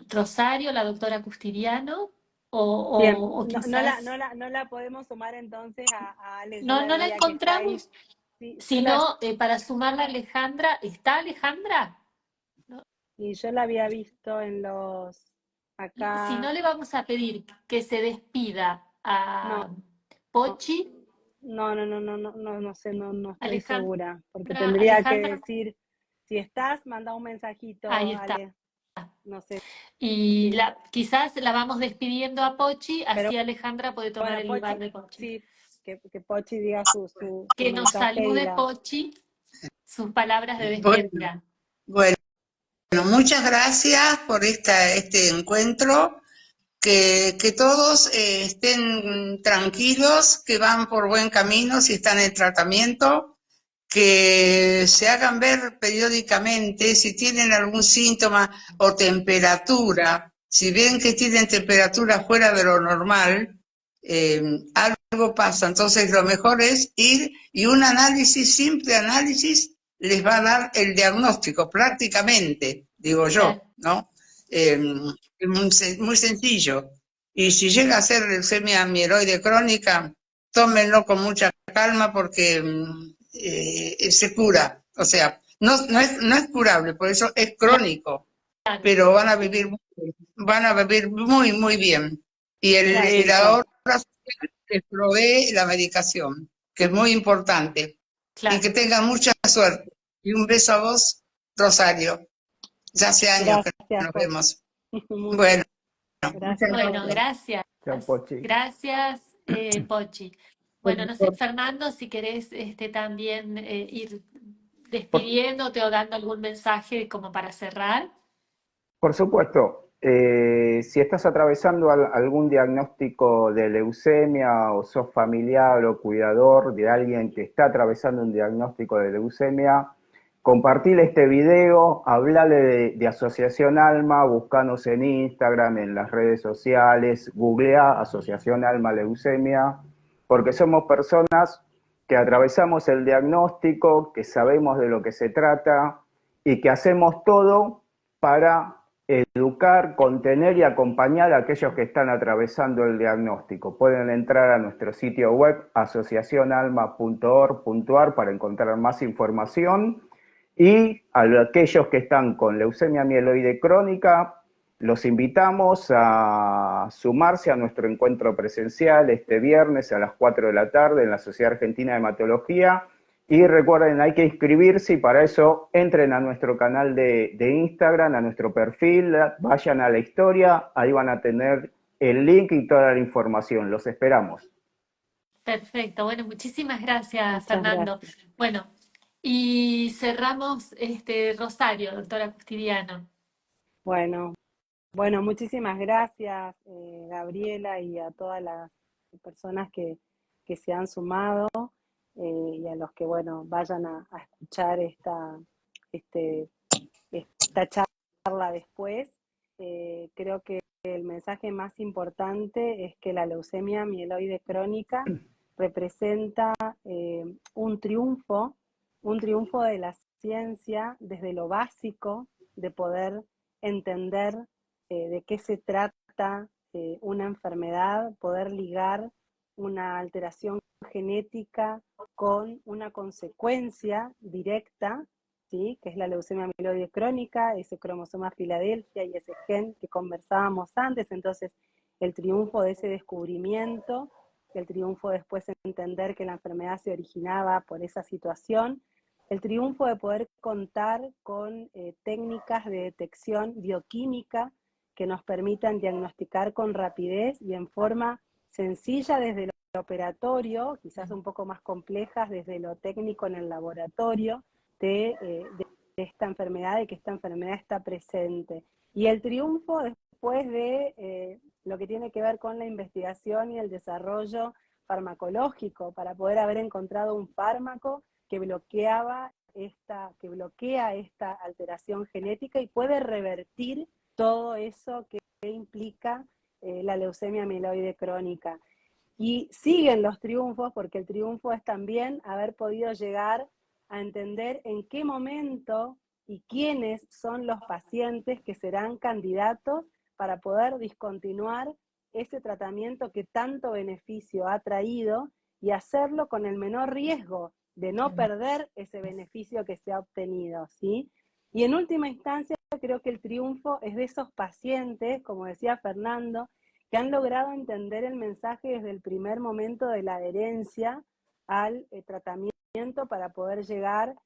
Rosario, la doctora Custiriano, bien. o quizás, No la podemos sumar entonces a Ale, yo no, la no la veía que está ahí. encontramos, Sí, sino para sumarla a Alejandra, ¿está Alejandra? No. y yo la había visto en Si no, acá, le vamos a pedir que se despida no, a Pochi, no sé, no estoy Alejandra, segura, porque tendría que Alejandra, decir, si estás, manda un mensajito, ahí está. Ale, no sé, Y sí, quizás la vamos despidiendo a Pochi, pero así Alejandra puede tomar bueno, el lugar Pochi, de Pochi. sí, que Pochi diga su Que nos mensaje y salude la, Pochi, sus palabras de Bueno, despedida. bueno, muchas gracias por este encuentro. Que todos estén tranquilos, que van por buen camino si están en tratamiento, que se hagan ver periódicamente si tienen algún síntoma o temperatura. Si ven que tienen temperatura fuera de lo normal, eh, algo pasa. Entonces lo mejor es ir y un análisis, simple análisis, les va a dar el diagnóstico prácticamente, digo Claro, yo, ¿no? Eh, muy sencillo. Y si llega a ser leucemia amiloide crónica, tómenlo con mucha calma porque se cura. O sea, no es curable, por eso es crónico, claro, pero van a vivir muy, muy bien. Y el perfecto, ahorro les provee la medicación, que es muy importante. Y claro. que tengan mucha suerte. Y un beso a vos, Rosario. Ya hace años que gracias, nos Pochi, vemos. muchas Bueno, muchas gracias, Bueno, Pochi. gracias. gracias. Chao, Pochi. Gracias, Pochi. Bueno, no sé, Por, Fernando, si querés también ir Por, despidiéndote o dando algún mensaje como para cerrar. por supuesto, si estás atravesando algún diagnóstico de leucemia o sos familiar o cuidador de alguien que está atravesando un diagnóstico de leucemia, compartile este video, hablale de Asociación Alma, buscanos en Instagram, en las redes sociales, googlea Asociación Alma Leucemia, porque somos personas que atravesamos el diagnóstico, que sabemos de lo que se trata y que hacemos todo para educar, contener y acompañar a aquellos que están atravesando el diagnóstico. Pueden entrar a nuestro sitio web asociacionalma.org.ar para encontrar más información y a aquellos que están con leucemia mieloide crónica, los invitamos a sumarse a nuestro encuentro presencial este viernes a las 4 de la tarde en la Sociedad Argentina de Hematología. Y recuerden, hay que inscribirse y para eso entren a nuestro canal de Instagram, a nuestro perfil, vayan a la historia, ahí van a tener el link y toda la información. Los esperamos. Perfecto. Bueno, muchísimas gracias, Muchas Fernando. gracias. Bueno, y cerramos Rosario, doctora Custiriano. Bueno, bueno, muchísimas gracias, Gabriela, y a todas las personas que se han sumado y a los que, bueno, vayan a escuchar esta charla después. Creo que el mensaje más importante es que la leucemia mieloide crónica representa un triunfo de la ciencia desde lo básico, de poder entender de qué se trata una enfermedad, poder ligar una alteración genética con una consecuencia directa, ¿sí? Que es la leucemia mieloide crónica, ese cromosoma Filadelfia y ese gen que conversábamos antes. Entonces, el triunfo de ese descubrimiento, el triunfo después de entender que la enfermedad se originaba por esa situación, el triunfo de poder contar con técnicas de detección bioquímica que nos permitan diagnosticar con rapidez y en forma sencilla desde lo operatorio, quizás un poco más complejas desde lo técnico en el laboratorio, de esta enfermedad, de que esta enfermedad está presente. Y el triunfo después de lo que tiene que ver con la investigación y el desarrollo farmacológico, para poder haber encontrado un fármaco que bloquea esta alteración genética y puede revertir todo eso que implica la leucemia mieloide crónica. Y siguen los triunfos, porque el triunfo es también haber podido llegar a entender en qué momento y quiénes son los pacientes que serán candidatos para poder discontinuar ese tratamiento que tanto beneficio ha traído y hacerlo con el menor riesgo de no perder ese beneficio que se ha obtenido, ¿sí? Y en última instancia, creo que el triunfo es de esos pacientes, como decía Fernando, que han logrado entender el mensaje desde el primer momento de la adherencia al tratamiento para poder llegar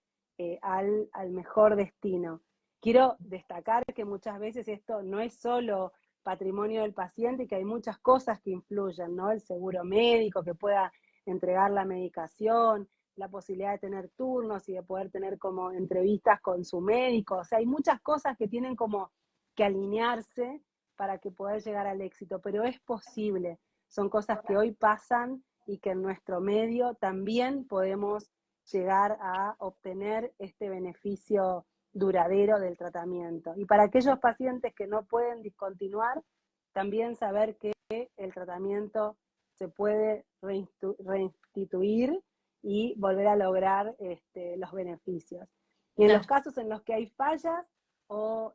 al mejor destino. Quiero destacar que muchas veces esto no es solo patrimonio del paciente y que hay muchas cosas que influyen, ¿no? El seguro médico que pueda entregar la medicación, la posibilidad de tener turnos y de poder tener como entrevistas con su médico. O sea, hay muchas cosas que tienen como que alinearse para que pueda llegar al éxito, pero es posible. Son cosas que hoy pasan y que en nuestro medio también podemos llegar a obtener este beneficio duradero del tratamiento. Y para aquellos pacientes que no pueden discontinuar, también saber que el tratamiento se puede reinstituir y volver a lograr los beneficios. Y en los casos en los que hay fallas o,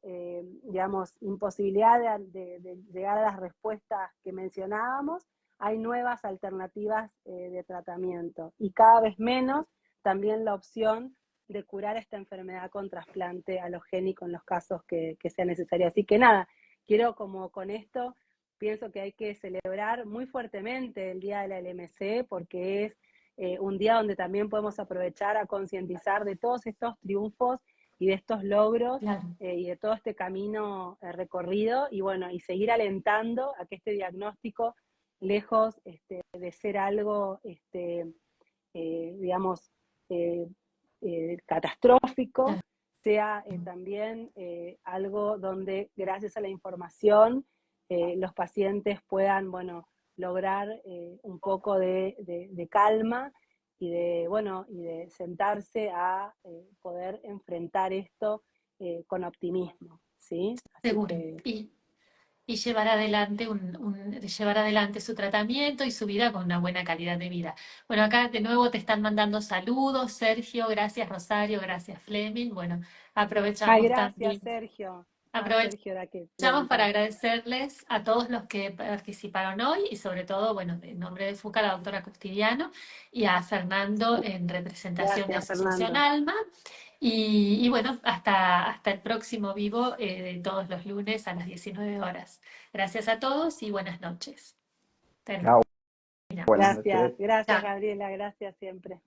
digamos, imposibilidad de llegar a las respuestas que mencionábamos, hay nuevas alternativas de tratamiento y cada vez menos también la opción de curar esta enfermedad con trasplante halogénico en los casos que sea necesario. Así que nada, quiero como con esto, pienso que hay que celebrar muy fuertemente el Día de la LMC porque es un día donde también podemos aprovechar a concientizar de todos estos triunfos y de estos logros y de todo este camino recorrido y bueno, y seguir alentando a que este diagnóstico, lejos de ser algo, digamos, catastrófico, sea también algo donde gracias a la información los pacientes puedan, bueno, lograr un poco de calma y de sentarse a poder enfrentar esto con optimismo, ¿sí? Así Seguro. que... Y llevar adelante llevar adelante su tratamiento y su vida con una buena calidad de vida. Bueno, acá de nuevo te están mandando saludos, Sergio, gracias Rosario, gracias Fleming. Bueno, aprovechamos gracias, también. Sergio. Aprovechamos Sergio era que preguntaba. para agradecerles a todos los que participaron hoy y sobre todo, bueno, en nombre de FUCA, la doctora Costidiano y a Fernando en representación de Gracias, Asociación Fernando. Alma. Y bueno, hasta el próximo vivo de todos los lunes a las 19 horas. Gracias a todos y buenas noches. Chao, Terminamos. buenas noches. Gracias, Chao. Gabriela, gracias siempre.